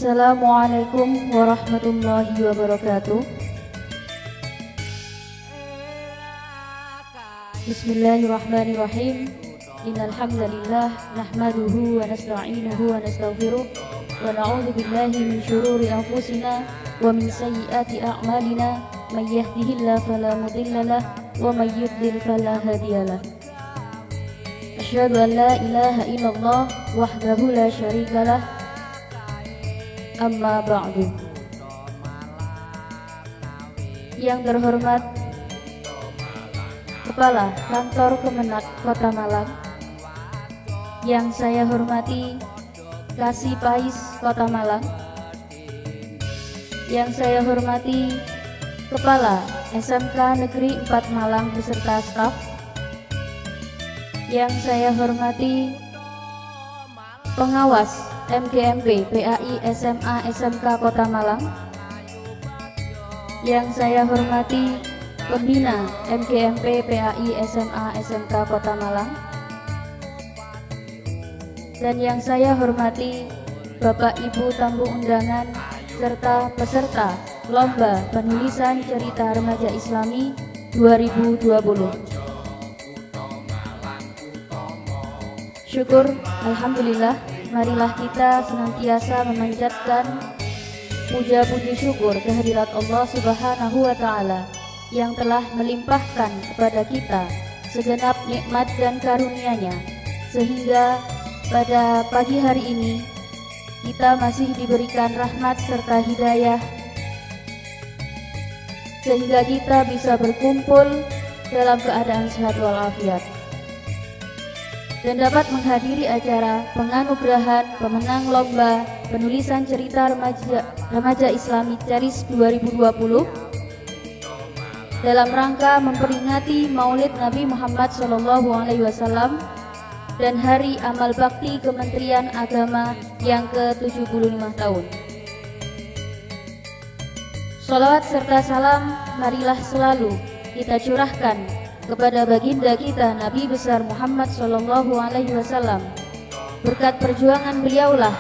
Assalamualaikum warahmatullahi wabarakatuh. Bismillahirrahmanirrahim. Innal hamdalillah nahmaduhu wa nasta'inuhu wa nastaghfiruh wa na'udzu billahi min shururi anfusina wa min sayyiati a'malina may yahdihillahu fala mudilla lahu wa may yudlil fala hadiyalah. Asyhadu an la ilaha illallah wahdahu la syarikalah. Amma ba'du. Yang terhormat Kepala Kantor Kemenak Kota Malang, yang saya hormati Kasih Pais Kota Malang, yang saya hormati Kepala SMK Negeri 4 Malang beserta staf, yang saya hormati Pengawas MGMP PAI SMA SMK Kota Malang, yang saya hormati Pembina MGMP PAI SMA SMK Kota Malang, dan yang saya hormati Bapak Ibu tamu undangan serta peserta Lomba Penulisan Cerita Remaja Islami 2020. Syukur, alhamdulillah, marilah kita senantiasa memanjatkan puja-puji syukur kehadirat Allah Subhanahu wa Ta'ala yang telah melimpahkan kepada kita segenap nikmat dan karunia-Nya, sehingga pada pagi hari ini kita masih diberikan rahmat serta hidayah, sehingga kita bisa berkumpul dalam keadaan sehat walafiat dan dapat menghadiri acara penganugerahan pemenang Lomba Penulisan Cerita Remaja Islami CERIS 2020 dalam rangka memperingati Maulid Nabi Muhammad SAW dan Hari Amal Bakti Kementerian Agama yang ke-75 tahun. Sholawat serta salam marilah selalu kita curahkan kepada baginda kita Nabi besar Muhammad SAW. Berkat perjuangan beliaulah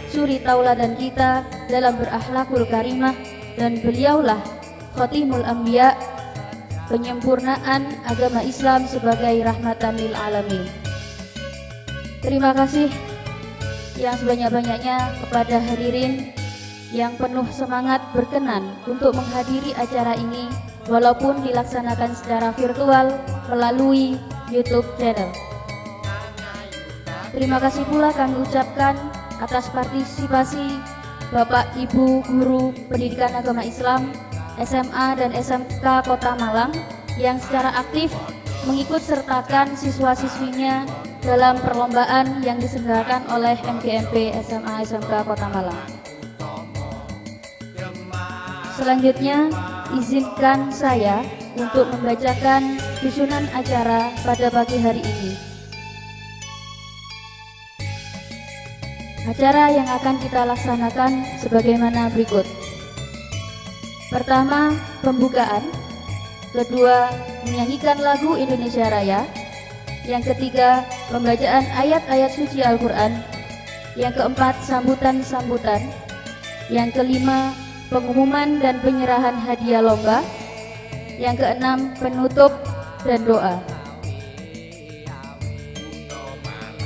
suri tauladan kita dalam berakhlakul karimah, dan beliaulah Khatimul Anbiya, penyempurnaan agama Islam sebagai rahmatan lil alamin. Terima kasih yang sebanyak-banyaknya kepada hadirin yang penuh semangat berkenan untuk menghadiri acara ini walaupun dilaksanakan secara virtual melalui YouTube channel. Terima kasih pula kami ucapkan atas partisipasi Bapak Ibu Guru Pendidikan Agama Islam SMA dan SMK Kota Malang yang secara aktif mengikut sertakan siswa-siswinya dalam perlombaan yang diselenggarakan oleh MGMP SMA SMK Kota Malang. Selanjutnya, izinkan saya untuk membacakan susunan acara pada pagi hari ini. Acara yang akan kita laksanakan sebagaimana berikut. Pertama, pembukaan. Kedua, menyanyikan lagu Indonesia Raya. Yang ketiga, pembacaan ayat-ayat suci Al-Quran. Yang keempat, sambutan-sambutan. Yang kelima, pengumuman dan penyerahan hadiah lomba. Yang keenam, penutup dan doa.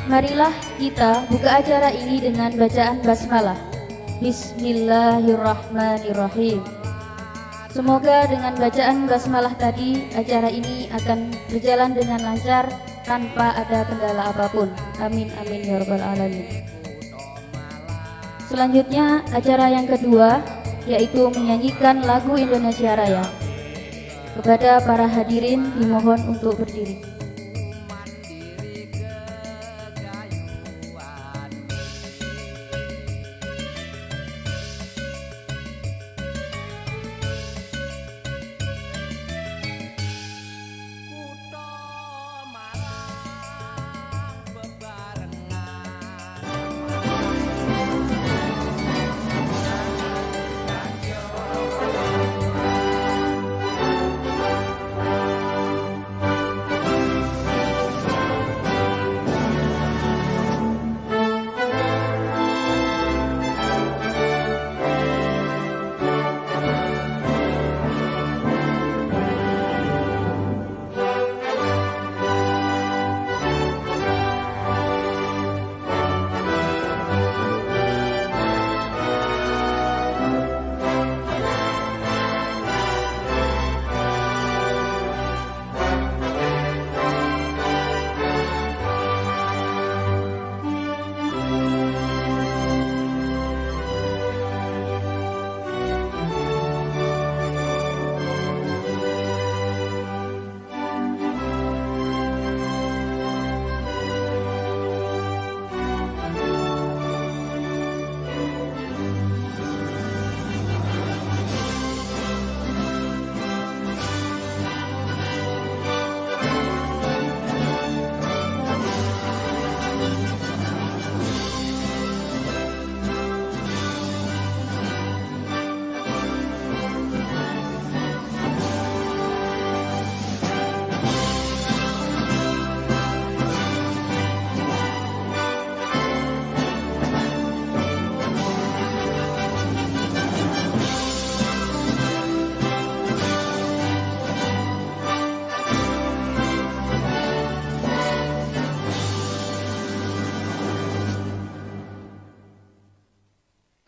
Marilah kita buka acara ini dengan bacaan basmalah. Bismillahirrahmanirrahim. Semoga dengan bacaan basmalah tadi acara ini akan berjalan dengan lancar tanpa ada kendala apapun. Amin amin ya rabbal alamin. Selanjutnya acara yang kedua, yaitu menyanyikan lagu Indonesia Raya. Kepada para hadirin dimohon untuk berdiri.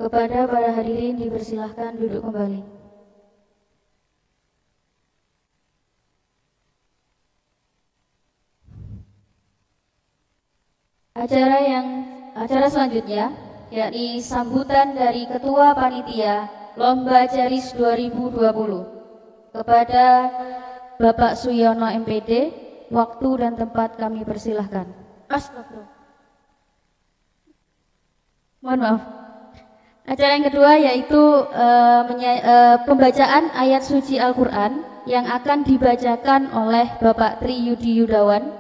Kepada para hadirin dipersilahkan duduk kembali. Acara selanjutnya yakni sambutan dari Ketua Panitia Lomba Caris 2020 kepada Bapak Suyono MPD. Waktu dan tempat kami persilahkan. Astagfirullah. Mohon maaf. Acara yang kedua yaitu pembacaan ayat suci Al-Quran yang akan dibacakan oleh Bapak Tri Yudi Yudawan.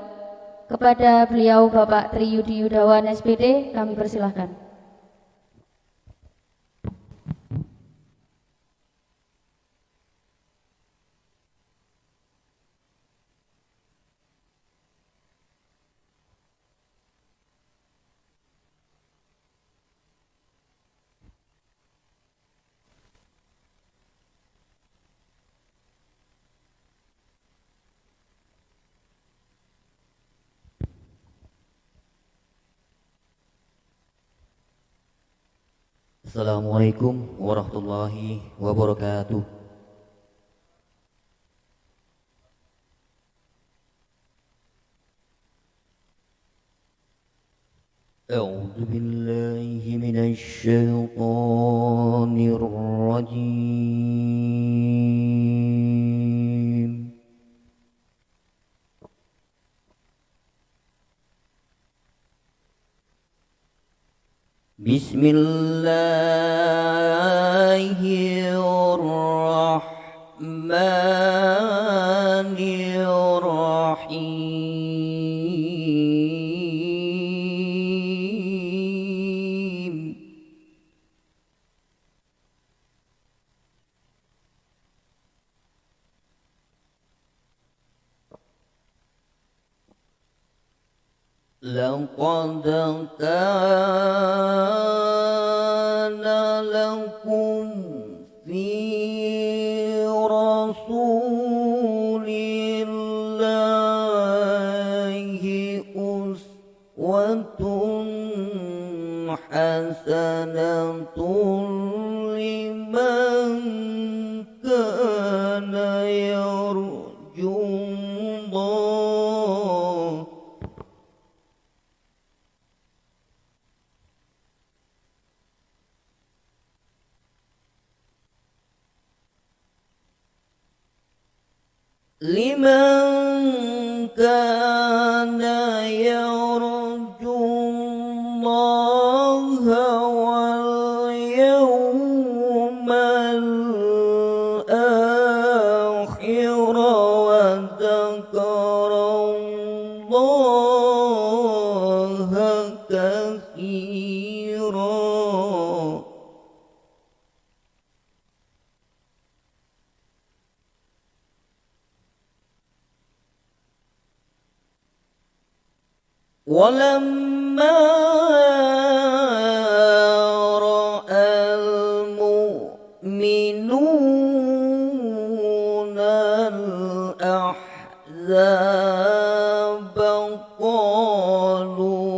Kepada beliau Bapak Tri Yudi Yudawan SPD kami persilahkan. Assalamualaikum warahmatullahi wabarakatuh. A'udzu billahi minasy syaithanir rajim. Bismillahirrahmanirrahim. Laqad kana lakum fi rasulillahi uswatun hasanatun liman kana yarjullah liman kana yarjullaha wal yawmal akhir wa dzakarallaha katsira. ولما رأى المؤمنون الأحزاب قالوا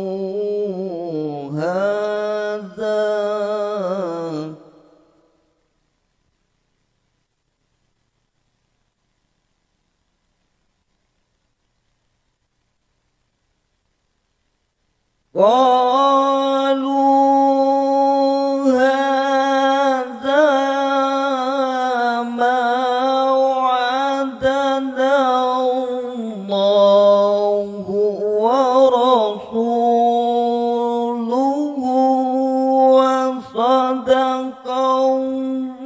هذا ما وعدنا الله ورسوله وصدق الله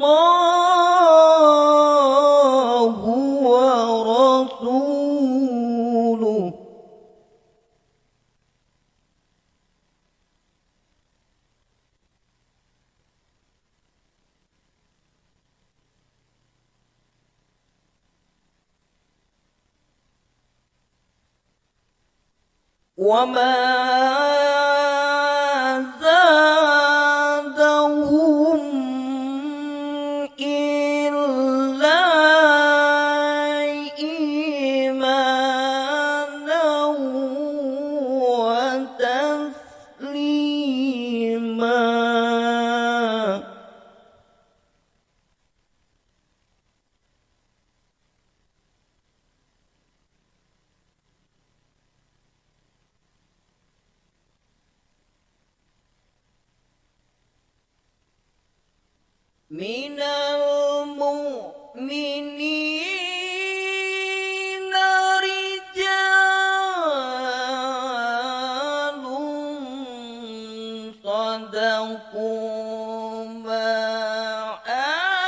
ورسوله. وما زادهم إلا إيمانا وتسليما. minal mu'minina rijalun sadaqu ma ahadullah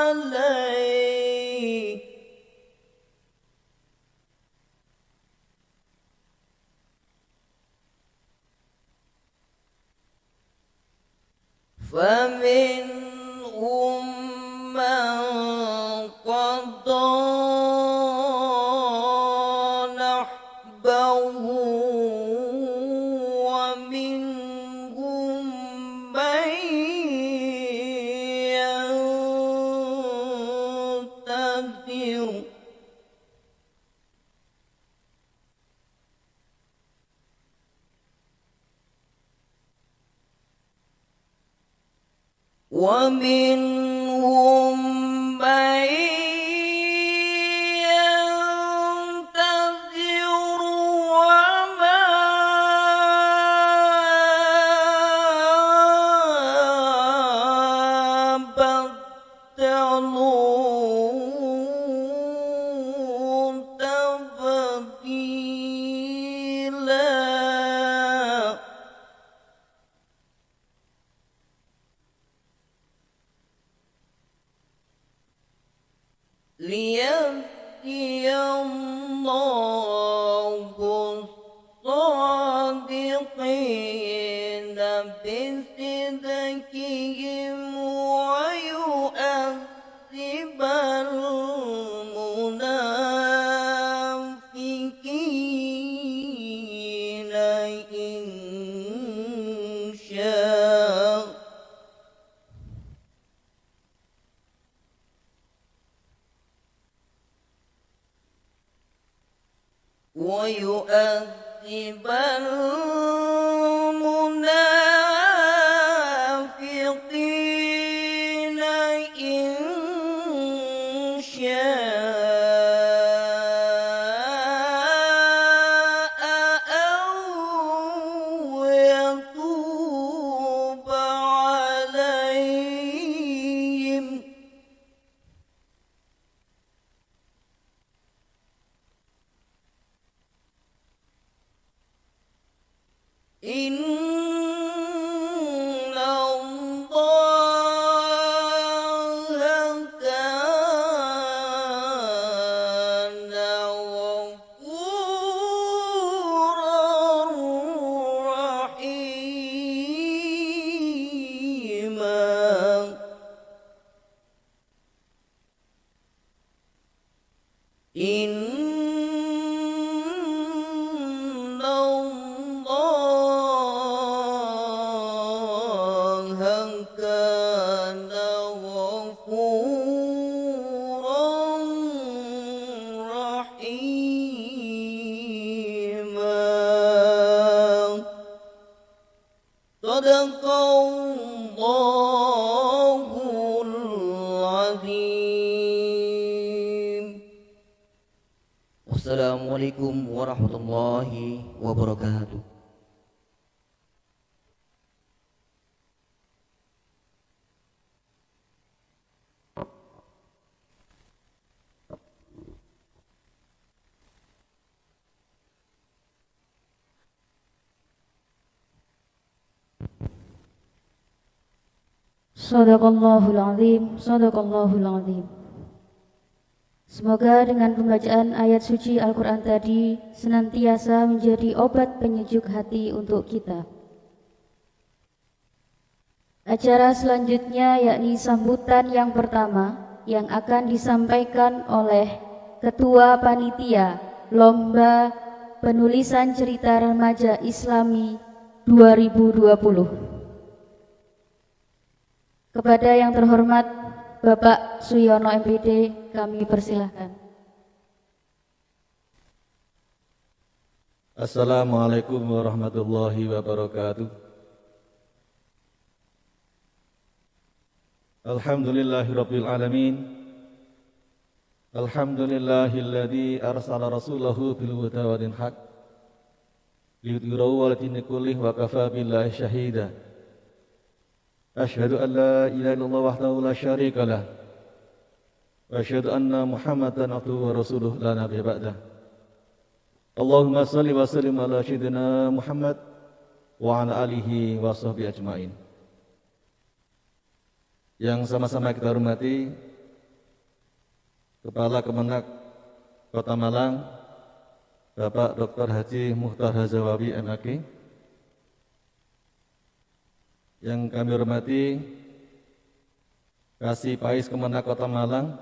alaih. فمنهم من قضى نحبه ومنهم من ينتظر ومنهم من ينتظر وما بدلوا تبديلا. ليهدي الله الصادقين بصدقهم ويؤذب المنافقين إن شاء. ويؤذب المنافقين إن شاء أو يتوب عليهم. إن الله كان غفورا رحيما. إن كان غفورا رحيما. صدق الله العظيم. Wassalamualaikum warahmatullahi wabarakatuh. Shadaqallahul azim, shadaqallahul azim. Semoga dengan pembacaan ayat suci Al-Quran tadi senantiasa menjadi obat penyejuk hati untuk kita. Acara selanjutnya yakni sambutan yang pertama yang akan disampaikan oleh Ketua Panitia Lomba Penulisan Cerita Remaja Islami 2020. Kepada yang terhormat Bapak Suyono MPD, kami persilahkan. Assalamualaikum warahmatullahi wabarakatuh. Alhamdulillahirabbil alamin. Alhamdulillahilladzi arsala rasulahu bil huda wa dinil haq liyudhhirahu 'ala dini kullih wa kafaa billahi syahida. Asyhadu an la ilaha illallah wahdahu la syarika lah wa asyhadu anna Muhammadan abduhu wa rasuluh la nabiyya ba'dah. Allahumma shalli wa sallim ala sayyidina Muhammad wa ala alihi wa sahbihi ajmain. Yang sama-sama kita hormati Kepala Kemenak Kota Malang, Bapak Dr. Haji Mukhtar Hazawawi MAG. Yang kami hormati Kasih Pais Kemenak Kota Malang,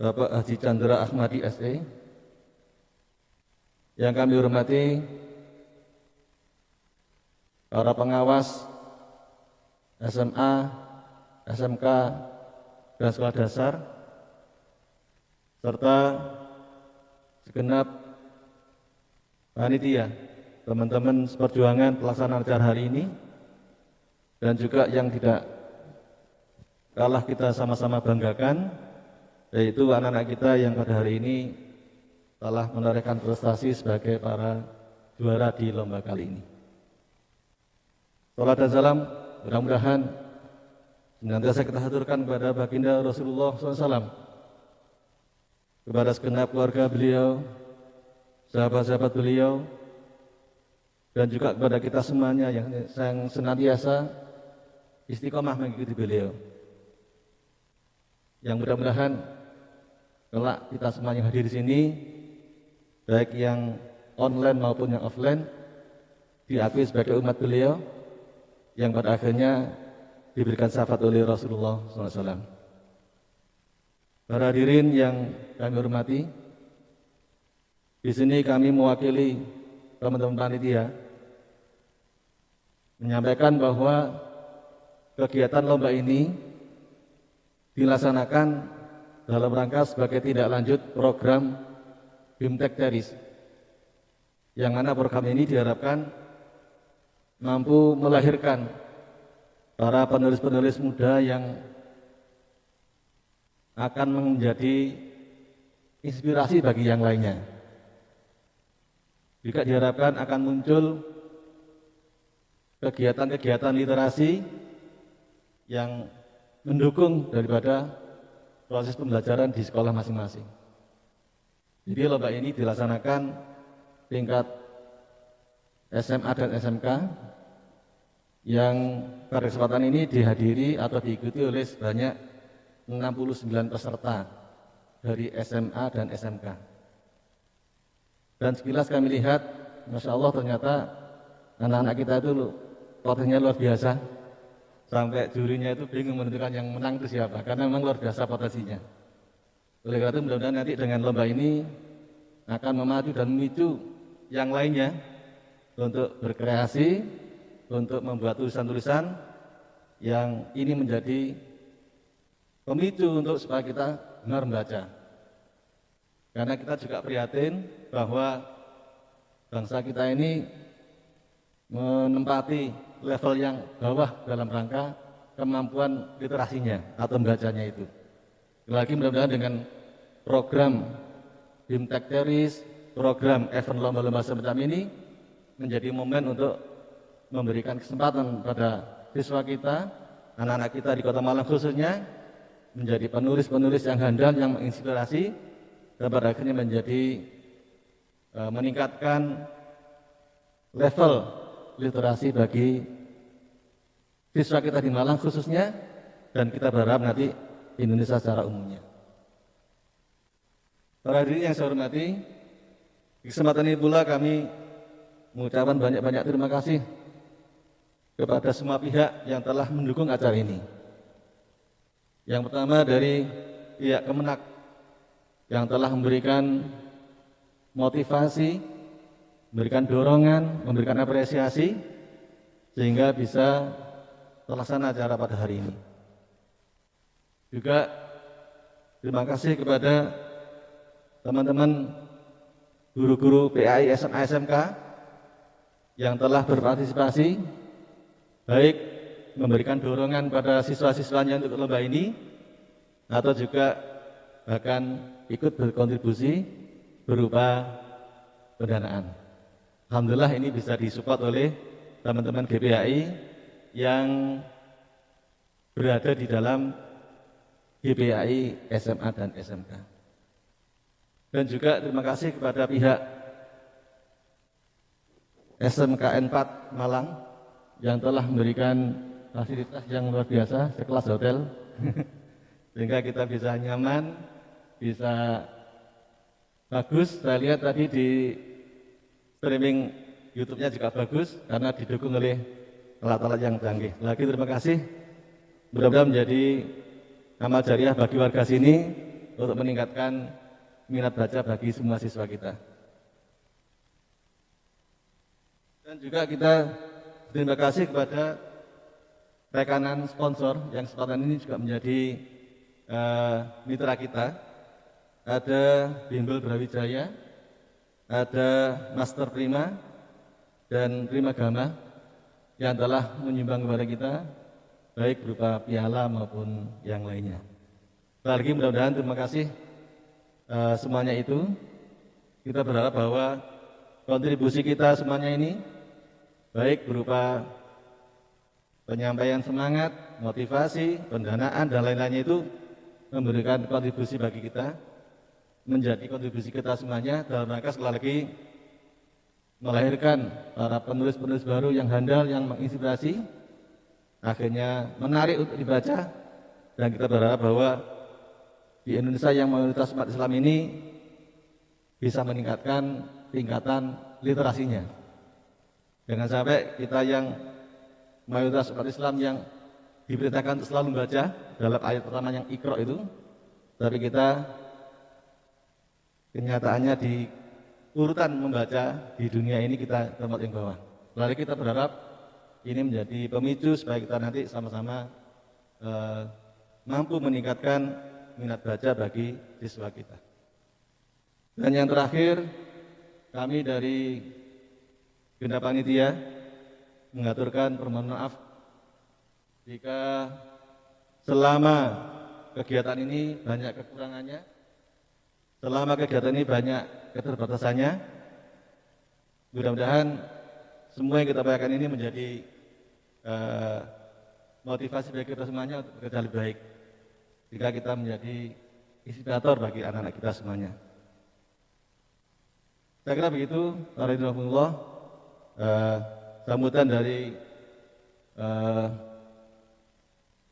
Bapak Haji Chandra Ahmadi SE. Yang kami hormati para pengawas SMA, SMK, dan sekolah dasar, serta segenap panitia, teman-teman seperjuangan pelaksanaan acara hari ini, dan juga yang tidak kalah kita sama-sama banggakan, yaitu anak-anak kita yang pada hari ini telah menorehkan prestasi sebagai para juara di lomba kali ini. Salam dan salam mudah-mudahan senantiasa kita haturkan kepada baginda Rasulullah SAW, kepada segenap keluarga beliau, sahabat-sahabat beliau, dan juga kepada kita semuanya yang senantiasa istiqomah mengikuti beliau. Yang mudah-mudahan kelak kita semuanya hadir di sini, baik yang online maupun yang offline, diakui sebagai umat beliau yang pada akhirnya diberikan syafaat oleh Rasulullah SAW. Para hadirin yang kami hormati, di sini kami mewakili teman-teman panitia menyampaikan bahwa kegiatan lomba ini dilaksanakan dalam rangka sebagai tindak lanjut program BIMTEK Teris, yang mana program ini diharapkan mampu melahirkan para penulis-penulis muda yang akan menjadi inspirasi bagi yang lainnya. Juga diharapkan akan muncul kegiatan-kegiatan literasi yang mendukung daripada proses pembelajaran di sekolah masing-masing. Jadi lomba ini dilaksanakan tingkat SMA dan SMK, yang pada kesempatan ini dihadiri atau diikuti oleh sebanyak 69 peserta dari SMA dan SMK. Dan sekilas kami lihat, Masya Allah, ternyata anak-anak kita itu potensinya luar biasa. Sampai jurinya itu bingung menentukan yang menang itu siapa, karena memang luar biasa potensinya. Oleh karena itu mudah-mudahan nanti dengan lomba ini akan memacu dan memicu yang lainnya untuk berkreasi, untuk membuat tulisan-tulisan yang ini menjadi pemicu untuk supaya kita benar membaca. Karena kita juga prihatin bahwa bangsa kita ini menempati level yang bawah dalam rangka kemampuan literasinya atau membacanya itu. Lagi mudah-mudahan dengan program BIMTEK Teris, program event lomba-lomba semacam ini menjadi momen untuk memberikan kesempatan pada siswa kita, anak-anak kita di Kota Malang khususnya, menjadi penulis-penulis yang handal, yang menginspirasi, dan pada akhirnya menjadi meningkatkan level literasi bagi siswa kita di Malang khususnya, dan kita berharap nanti Indonesia secara umumnya. Para hadirin yang saya hormati, di kesempatan ini pula kami mengucapkan banyak-banyak terima kasih kepada semua pihak yang telah mendukung acara ini. Yang pertama dari pihak Kemenak yang telah memberikan motivasi, memberikan dorongan, memberikan apresiasi sehingga bisa terlaksana acara pada hari ini. Juga terima kasih kepada teman-teman guru-guru PAI SMA SMK yang telah berpartisipasi, baik memberikan dorongan pada siswa-siswanya untuk lomba ini, atau juga bahkan ikut berkontribusi berupa pendanaan. Alhamdulillah ini bisa disupport oleh teman-teman GPAI yang berada di dalam GPAI SMA dan SMK. Dan juga terima kasih kepada pihak SMKN 4 Malang yang telah memberikan fasilitas yang luar biasa sekelas hotel sehingga kita bisa nyaman, bisa bagus. Saya lihat tadi di streaming YouTube-nya juga bagus karena didukung oleh alat-alat yang canggih. Lagi terima kasih. Mudah-mudahan menjadi amal jariah bagi warga sini untuk meningkatkan minat baca bagi semua siswa kita. Dan juga kita terima kasih kepada rekanan sponsor yang kesempatan ini juga menjadi mitra kita. Ada Bimbel Brawijaya, ada Master Prima dan Prima Gama yang telah menyumbang kepada kita baik berupa piala maupun yang lainnya. Lagi mudah-mudahan terima kasih semuanya itu. Kita berharap bahwa kontribusi kita semuanya ini baik berupa penyampaian semangat, motivasi, pendanaan dan lain-lainnya itu memberikan kontribusi bagi kita, menjadi kontribusi kita semuanya dalam rangka sekali lagi melahirkan para penulis-penulis baru yang handal, yang menginspirasi, akhirnya menarik untuk dibaca. Dan kita berharap bahwa di Indonesia yang mayoritas umat Islam ini bisa meningkatkan tingkatan literasinya. Jangan sampai kita yang mayoritas umat Islam yang diperintahkan untuk selalu membaca dalam ayat pertama yang Iqra itu, tapi kita kenyataannya di urutan membaca di dunia ini kita termasuk yang bawah. Lalu kita berharap ini menjadi pemicu supaya kita nanti sama-sama mampu meningkatkan minat baca bagi siswa kita. Dan yang terakhir, kami dari genap panitia mengaturkan permohonan maaf jika selama kegiatan ini banyak kekurangannya, selama kegiatan ini banyak keterbatasannya. Mudah-mudahan semua yang kita bayangkan ini menjadi motivasi bagi kita semuanya untuk bekerja lebih baik, jika kita menjadi inspirator bagi anak-anak kita semuanya. Saya kira begitu. Alhamdulillah, sambutan dari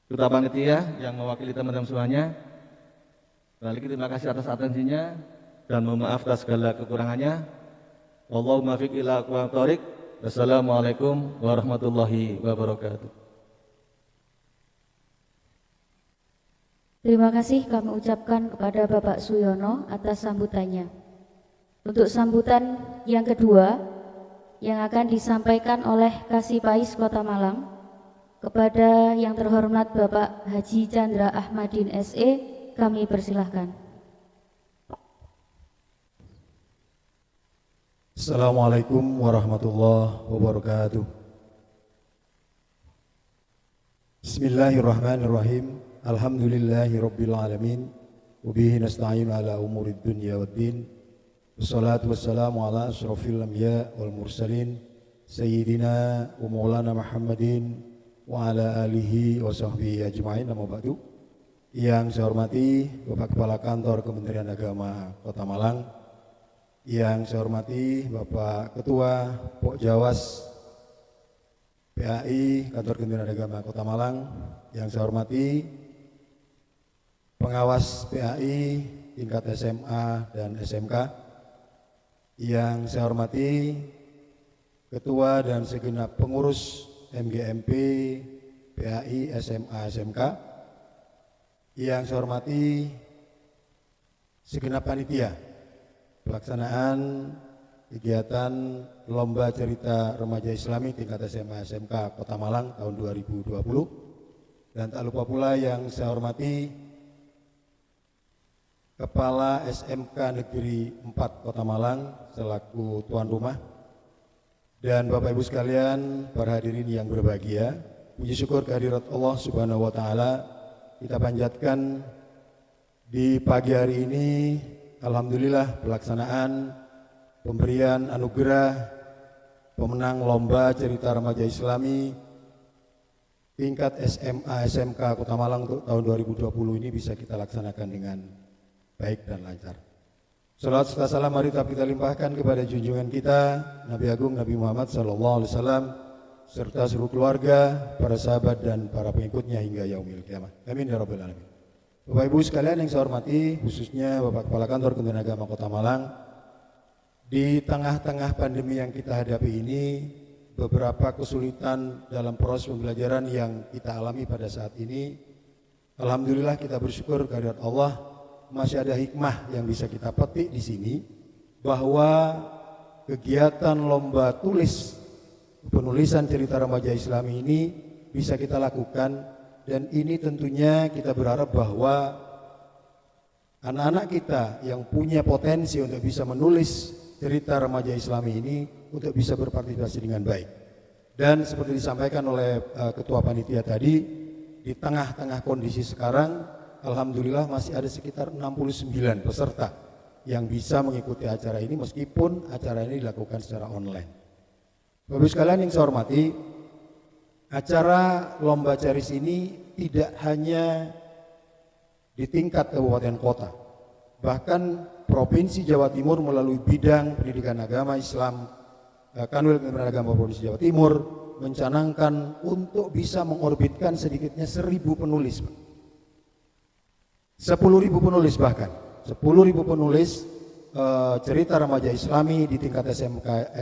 Ketua Panitia yang mewakili teman-teman semuanya. Balik terima kasih atas atensinya dan mohon maaf atas segala kekurangannya. Wallahumma fiq ila aqwamit thoriq. Wassalamualaikum warahmatullahi wabarakatuh. Terima kasih kami ucapkan kepada Bapak Suyono atas sambutannya. Untuk sambutan yang kedua yang akan disampaikan oleh Kasipais Kota Malang kepada yang terhormat Bapak Haji Chandra Ahmadin SE, kami persilahkan. Assalamualaikum warahmatullahi wabarakatuh. Bismillahirrahmanirrahim. Alhamdulillahirabbil alamin. Wa bihi nasta'inu ala umurid dunya waddin. Wassalatu wassalamu ala asyrafil anbiya wal mursalin sayyidina wa maulana Muhammadin wa ala alihi wa sahbihi ajma'in. Amma ba'du. Yang saya hormati Bapak Kepala Kantor Kementerian Agama Kota Malang, yang saya hormati Bapak Ketua Pokjawas PAI Kantor Kementerian Agama Kota Malang, yang saya hormati pengawas PAI tingkat SMA dan SMK, yang saya hormati Ketua dan segenap pengurus MGMP PAI SMA SMK, yang saya hormati segenap panitia pelaksanaan kegiatan Lomba Cerita Remaja Islami tingkat SMA SMK Kota Malang tahun 2020. Dan tak lupa pula yang saya hormati Kepala SMK Negeri 4 Kota Malang selaku tuan rumah, dan Bapak Ibu sekalian, para hadirin yang berbahagia, puji syukur kehadirat Allah Subhanahu wa taala kita panjatkan di pagi hari ini. Alhamdulillah, pelaksanaan pemberian anugerah pemenang lomba cerita remaja Islami tingkat SMA SMK Kota Malang untuk tahun 2020 ini bisa kita laksanakan dengan baik dan lancar. Salawat serta salam mari kita limpahkan kepada junjungan kita Nabi Agung Nabi Muhammad SAW serta seluruh keluarga, para sahabat dan para pengikutnya hingga yaumil kiamat. Amin ya rabbal alamin. Bapak Ibu sekalian yang saya hormati, khususnya Bapak Kepala Kantor Kementerian Agama Kota Malang, di tengah-tengah pandemi yang kita hadapi ini, beberapa kesulitan dalam proses pembelajaran yang kita alami pada saat ini, alhamdulillah kita bersyukur kehadirat Allah, masih ada hikmah yang bisa kita petik di sini, bahwa kegiatan lomba tulis penulisan cerita remaja Islami ini bisa kita lakukan. Dan ini tentunya kita berharap bahwa anak-anak kita yang punya potensi untuk bisa menulis cerita remaja Islami ini untuk bisa berpartisipasi dengan baik. Dan seperti disampaikan oleh Ketua Panitia tadi, di tengah-tengah kondisi sekarang, alhamdulillah masih ada sekitar 69 peserta yang bisa mengikuti acara ini meskipun acara ini dilakukan secara online. Bapak sekalian yang saya hormati, acara lomba Ceris ini tidak hanya di tingkat kabupaten kota, bahkan Provinsi Jawa Timur melalui bidang pendidikan agama Islam, Kanwil Kementerian Agama Provinsi Jawa Timur mencanangkan untuk bisa mengorbitkan sedikitnya 1.000 penulis, 10.000 penulis bahkan 10.000 penulis cerita remaja Islami di tingkat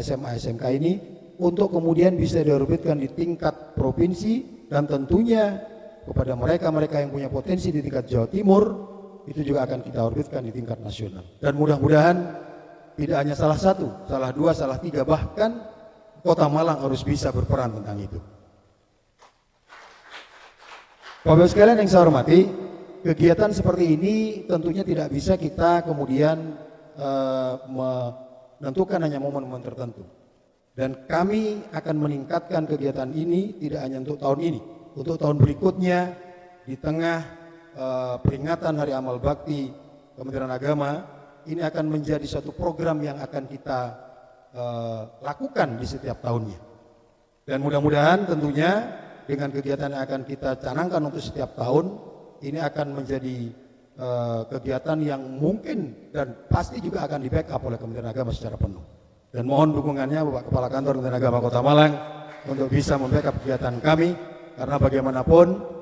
SMA SMK ini untuk kemudian bisa diorbitkan di tingkat provinsi dan tentunya kepada mereka-mereka yang punya potensi di tingkat Jawa Timur itu juga akan kita orbitkan di tingkat nasional. Dan mudah-mudahan tidak hanya salah satu, salah dua, salah tiga, bahkan Kota Malang harus bisa berperan tentang itu. Bapak sekalian yang saya hormati, kegiatan seperti ini tentunya tidak bisa kita kemudian menentukan hanya momen-momen tertentu. Dan kami akan meningkatkan kegiatan ini tidak hanya untuk tahun ini, untuk tahun berikutnya di tengah peringatan Hari Amal Bakti Kementerian Agama, ini akan menjadi suatu program yang akan kita lakukan di setiap tahunnya. Dan mudah-mudahan tentunya dengan kegiatan yang akan kita canangkan untuk setiap tahun, ini akan menjadi kegiatan yang mungkin dan pasti juga akan di-backup oleh Kementerian Agama secara penuh. Dan mohon dukungannya Bapak Kepala Kantor Kementerian Agama Kota Malang untuk bisa membackup kegiatan kami, karena bagaimanapun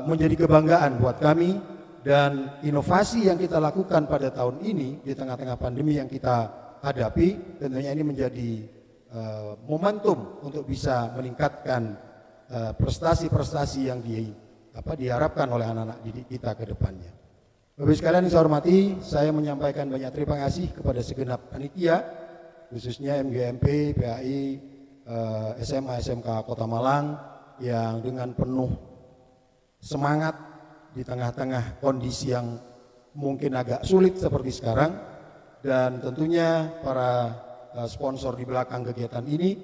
menjadi kebanggaan buat kami, dan inovasi yang kita lakukan pada tahun ini di tengah-tengah pandemi yang kita hadapi tentunya ini menjadi momentum untuk bisa meningkatkan prestasi-prestasi yang diharapkan oleh anak-anak didik kita ke depannya. Bapak sekalian yang saya hormati, saya menyampaikan banyak terima kasih kepada segenap panitia, khususnya MGMP, PAI, SMA SMK Kota Malang yang dengan penuh semangat di tengah-tengah kondisi yang mungkin agak sulit seperti sekarang, dan tentunya para sponsor di belakang kegiatan ini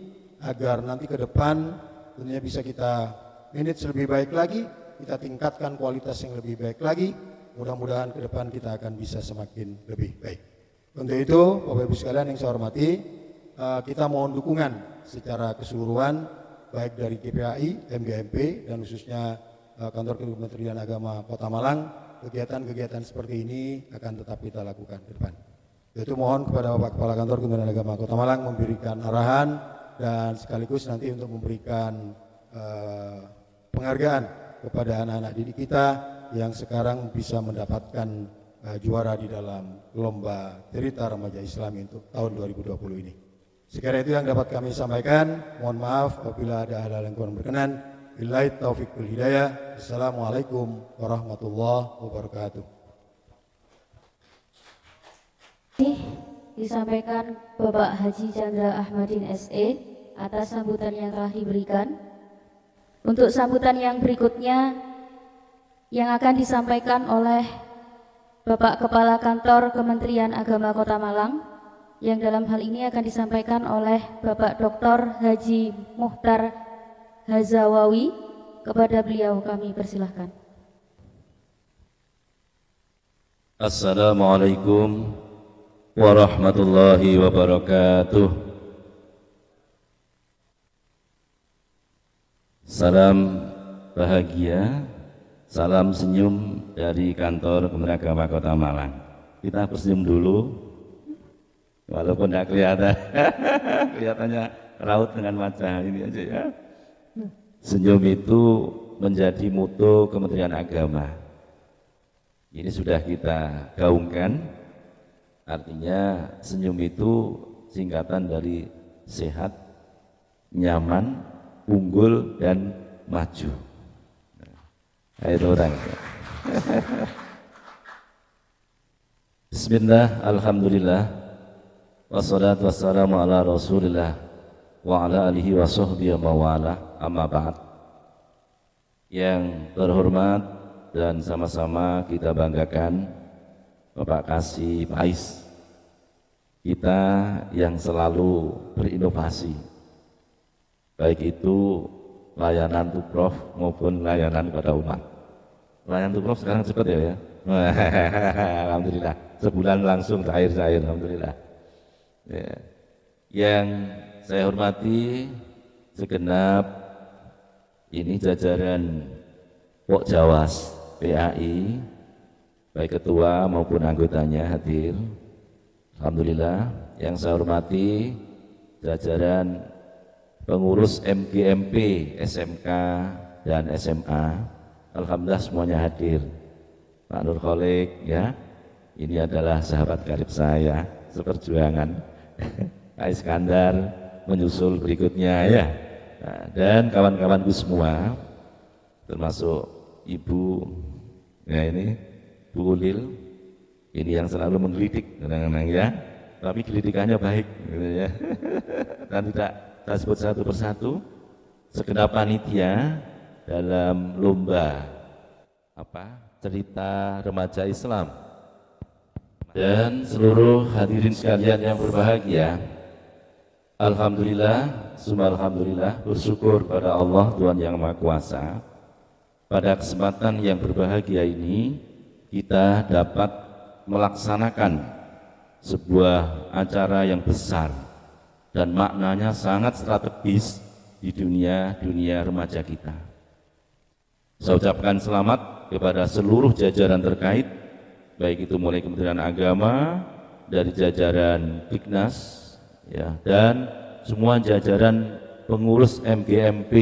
agar nanti ke depan tentunya bisa kita manage lebih baik lagi, kita tingkatkan kualitas yang lebih baik lagi. Mudah-mudahan ke depan kita akan bisa semakin lebih baik. Untuk itu, Bapak Ibu sekalian yang saya hormati, kita mohon dukungan secara keseluruhan baik dari GPAI, MGMP, dan khususnya Kantor Kementerian Agama Kota Malang. Kegiatan-kegiatan seperti ini akan tetap kita lakukan ke depan. Itu mohon kepada Bapak Kepala Kantor Kementerian Agama Kota Malang memberikan arahan dan sekaligus nanti untuk memberikan penghargaan kepada anak-anak didik kita yang sekarang bisa mendapatkan juara di dalam lomba cerita remaja Islam untuk tahun 2020 ini. Sekiranya itu yang dapat kami sampaikan. Mohon maaf apabila ada hal-hal yang kurang berkenan. Billahi taufiq wal hidayah. Assalamualaikum warahmatullahi wabarakatuh. Disampaikan Bapak Haji Chandra Ahmadin SE atas sambutan yang telah diberikan. Untuk sambutan yang berikutnya yang akan disampaikan oleh Bapak Kepala Kantor Kementerian Agama Kota Malang, yang dalam hal ini akan disampaikan oleh Bapak Dr. Haji Muhtar Hazawawi. Kepada beliau kami persilahkan. Assalamualaikum warahmatullahi wabarakatuh. Salam bahagia, salam senyum dari kantor Kementerian Agama Kota Malang. Kita bersenyum dulu, walaupun tidak kelihatan, kelihatannya raut dengan wajah ini aja ya. Senyum itu menjadi mutu Kementerian Agama. Ini sudah kita gaungkan, artinya senyum itu singkatan dari sehat, nyaman, unggul, dan maju. Nah, itu orang. Bismillah, alhamdulillah, wassalatu wassalamu ala rasulillah wa ala alihi wa sahbihi wa mawala, amma ba'd. Yang terhormat dan sama-sama kita banggakan Bapak Kasih Pais, kita yang selalu berinovasi, baik itu layanan tuprof maupun layanan kepada umat. Layanan tuprof sekarang cepat ya, alhamdulillah, sebulan langsung cair-cair, alhamdulillah ya. Yang saya hormati segenap ini jajaran Pok Jawas PAI, baik ketua maupun anggotanya hadir, alhamdulillah. Yang saya hormati jajaran pengurus MGMP, SMK dan SMA, alhamdulillah semuanya hadir. Pak Nur Kholik ya, ini adalah sahabat karib saya seperjuangan. Pak Iskandar menyusul berikutnya ya. Nah, dan kawan-kawanku semua, termasuk Ibu ya, ini Bu Ulil, ini yang selalu menggelitik kadang-kadang ya, tapi gelitikannya baik gitu ya. Dan tidak saya sebut satu persatu, segenap panitia dalam lomba cerita remaja Islam, dan seluruh hadirin sekalian yang berbahagia. Alhamdulillah, summa alhamdulillah, bersyukur pada Allah Tuhan Yang Maha Kuasa. Pada kesempatan yang berbahagia ini kita dapat melaksanakan sebuah acara yang besar dan maknanya sangat strategis di dunia remaja kita. Saya ucapkan selamat kepada seluruh jajaran terkait, baik itu mulai Kementerian Agama, dari jajaran Dignas ya, dan semua jajaran pengurus MGMP,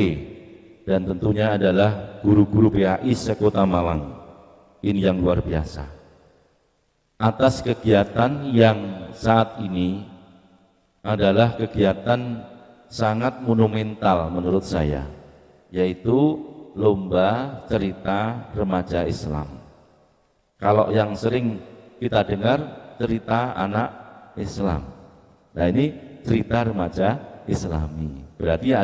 dan tentunya adalah guru-guru PAI se-Kota Malang. Ini yang luar biasa atas kegiatan yang saat ini adalah kegiatan sangat monumental menurut saya, yaitu lomba cerita remaja Islam. Kalau yang sering kita dengar cerita anak Islam, nah ini cerita remaja Islami, berarti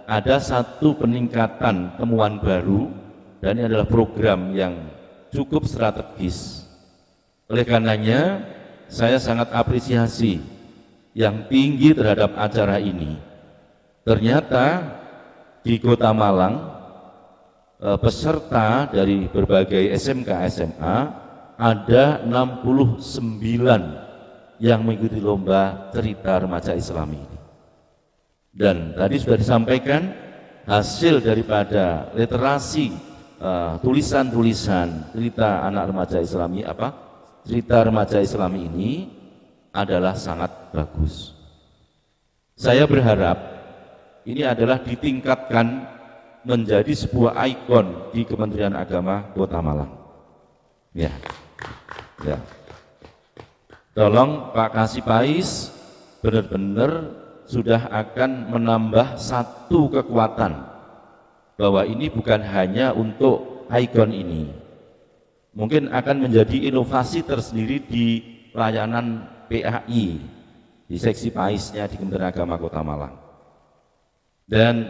ada satu peningkatan temuan baru, dan ini adalah program yang cukup strategis. Oleh karenanya saya sangat apresiasi yang tinggi terhadap acara ini. Ternyata di Kota Malang peserta dari berbagai SMK SMA ada 69 yang mengikuti lomba cerita remaja Islami ini. Dan tadi sudah disampaikan hasil daripada literasi tulisan-tulisan cerita anak remaja Islami, cerita remaja Islami ini adalah sangat bagus. Saya berharap ini adalah ditingkatkan menjadi sebuah ikon di Kementerian Agama Kota Malang. Ya. Tolong Pak Kasih Pais benar-benar sudah akan menambah satu kekuatan, bahwa ini bukan hanya untuk ikon ini, mungkin akan menjadi inovasi tersendiri di layanan PAI, di seksi Paisnya di Kementerian Agama Kota Malang. Dan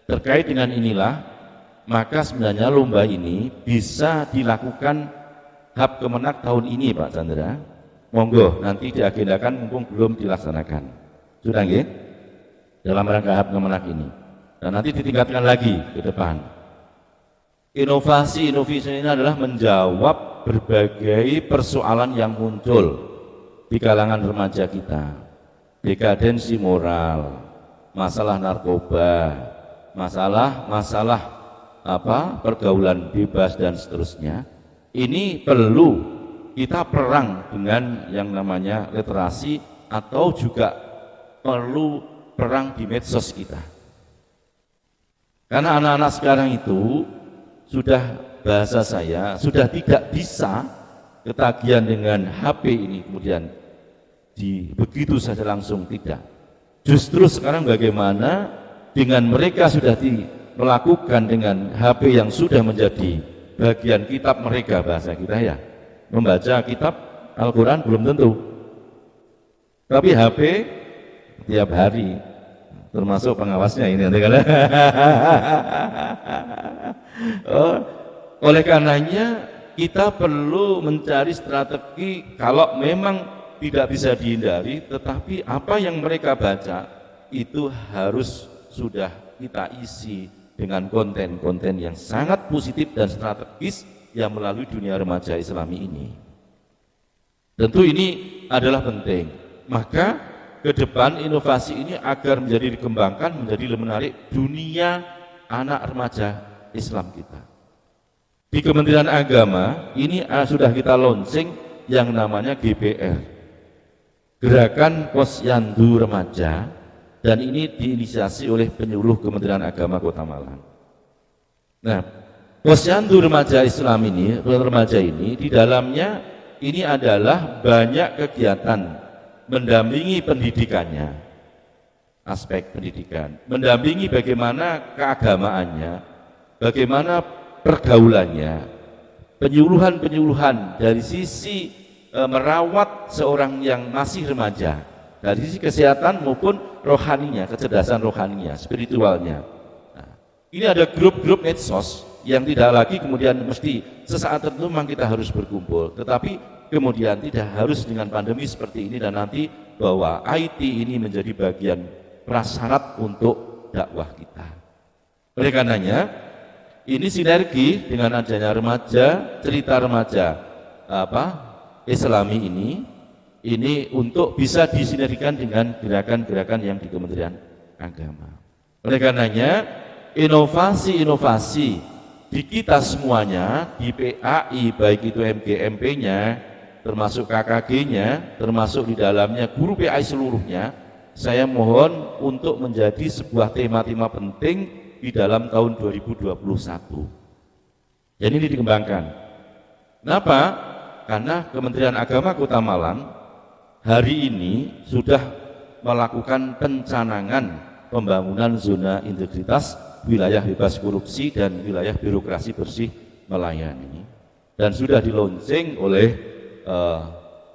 terkait dengan inilah, maka sebenarnya lomba ini bisa dilakukan HAP Kemenak tahun ini, Pak Chandra. Monggo nanti diagendakan mumpung belum dilaksanakan. Sudah nggih? Dalam rangka HAP Kemenak ini. Dan nanti ditingkatkan lagi ke depan. Inovasi ini adalah menjawab berbagai persoalan yang muncul di kalangan remaja kita. Dekadensi moral, masalah narkoba, masalah pergaulan bebas dan seterusnya. Ini perlu kita perang dengan yang namanya literasi, atau juga perlu perang di medsos kita. Karena anak-anak sekarang itu sudah, bahasa saya, sudah tidak bisa ketagihan dengan HP ini kemudian begitu saja langsung, tidak. Justru sekarang bagaimana dengan mereka sudah melakukan dengan HP yang sudah menjadi bagian kitab mereka, bahasa kita ya, membaca kitab Al-Quran belum tentu, tapi HP tiap hari, termasuk pengawasnya ini nanti kan. Oleh karenanya kita perlu mencari strategi, kalau memang tidak bisa dihindari, tetapi apa yang mereka baca itu harus sudah kita isi dengan konten-konten yang sangat positif dan strategis yang melalui dunia remaja Islami ini. Tentu ini adalah penting. Maka ke depan inovasi ini agar menjadi dikembangkan, menjadi lebih menarik dunia anak remaja Islam kita. Di Kementerian Agama ini sudah kita launching yang namanya GPR, Gerakan Posyandu Remaja, dan ini diinisiasi oleh penyuluh Kementerian Agama Kota Malang. Nah, Posyandu Remaja Islam ini, remaja ini, di dalamnya ini adalah banyak kegiatan mendampingi pendidikannya, aspek pendidikan, mendampingi bagaimana keagamaannya, bagaimana pergaulannya, penyuluhan-penyuluhan dari sisi merawat seorang yang masih remaja, dari sisi kesehatan maupun rohaninya, kecerdasan rohaninya, spiritualnya. Nah, ini ada grup-grup medsos yang tidak lagi kemudian mesti sesaat tertentu memang kita harus berkumpul, tetapi kemudian tidak harus dengan pandemi seperti ini, dan nanti bahwa IT ini menjadi bagian prasyarat untuk dakwah kita. Oleh karenanya ini sinergi dengan adanya remaja, cerita remaja Islami ini untuk bisa disinergikan dengan gerakan-gerakan yang di Kementerian Agama. Oleh karenanya inovasi-inovasi di kita semuanya, di PAI, baik itu MGMP-nya, termasuk KKG-nya, termasuk di dalamnya guru PAI seluruhnya, saya mohon untuk menjadi sebuah tema-tema penting di dalam tahun 2021. Jadi ini dikembangkan. Kenapa? Karena Kementerian Agama Kota Malang hari ini sudah melakukan pencanangan pembangunan zona integritas, wilayah bebas korupsi, dan wilayah birokrasi bersih melayani, dan sudah dilaunching oleh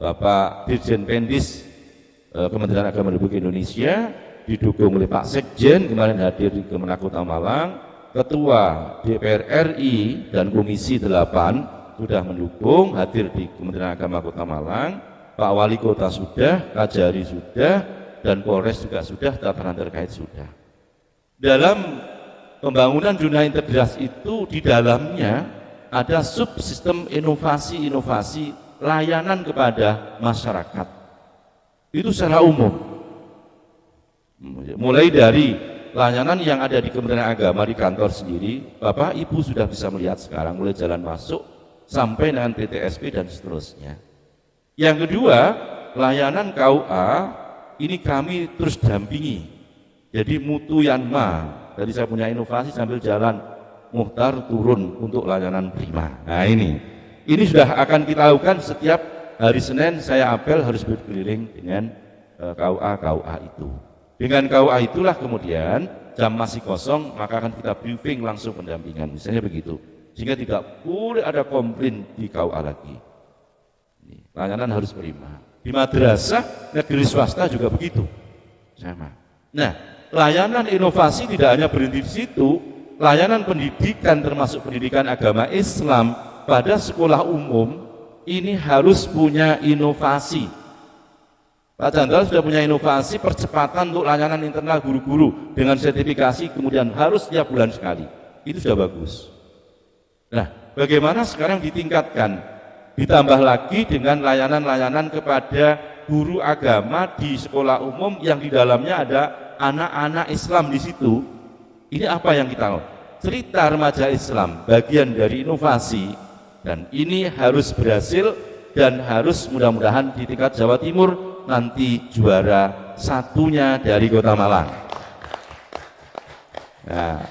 Bapak Dirjen Pendis Kementerian Agama Republik Indonesia, didukung oleh Pak Sekjen kemarin hadir di Kemenag Kota Malang, Ketua DPR RI dan Komisi 8 sudah mendukung, hadir di Kementerian Agama Kota Malang, Pak Wali Kota sudah, Kajari sudah, dan Polres juga sudah, tataran terkait sudah. Dalam pembangunan zona integritas itu di dalamnya ada subsistem inovasi-inovasi layanan kepada masyarakat. Itu secara umum. Mulai dari layanan yang ada di Kementerian Agama di kantor sendiri, Bapak Ibu sudah bisa melihat sekarang, mulai jalan masuk sampai dengan PTSP dan seterusnya. Yang kedua, layanan KUA ini kami terus dampingi. Jadi mutu yanma, tadi saya punya inovasi sambil jalan muhtar turun untuk layanan prima. Nah ini sudah akan kita lakukan setiap hari Senin. Saya apel harus berkeliling dengan KUA itu. Dengan KUA itulah kemudian jam masih kosong, maka akan kita briefing langsung pendampingan, misalnya begitu. Sehingga tidak boleh ada komplain di KUA lagi. Layanan harus prima. Di madrasah negeri swasta juga begitu, sama. Nah, layanan inovasi tidak hanya berhenti di situ. Layanan pendidikan termasuk pendidikan agama Islam pada sekolah umum ini harus punya inovasi. Pak Jenderal sudah punya inovasi percepatan untuk layanan internal guru-guru dengan sertifikasi, kemudian harus setiap bulan sekali. Itu sudah bagus. Nah, bagaimana sekarang ditingkatkan, ditambah lagi dengan layanan-layanan kepada guru agama di sekolah umum yang di dalamnya ada anak-anak Islam di situ. Ini apa yang kita mau? Cerita remaja Islam, bagian dari inovasi, dan ini harus berhasil dan harus mudah-mudahan di tingkat Jawa Timur nanti juara satunya dari Kota Malang. Nah,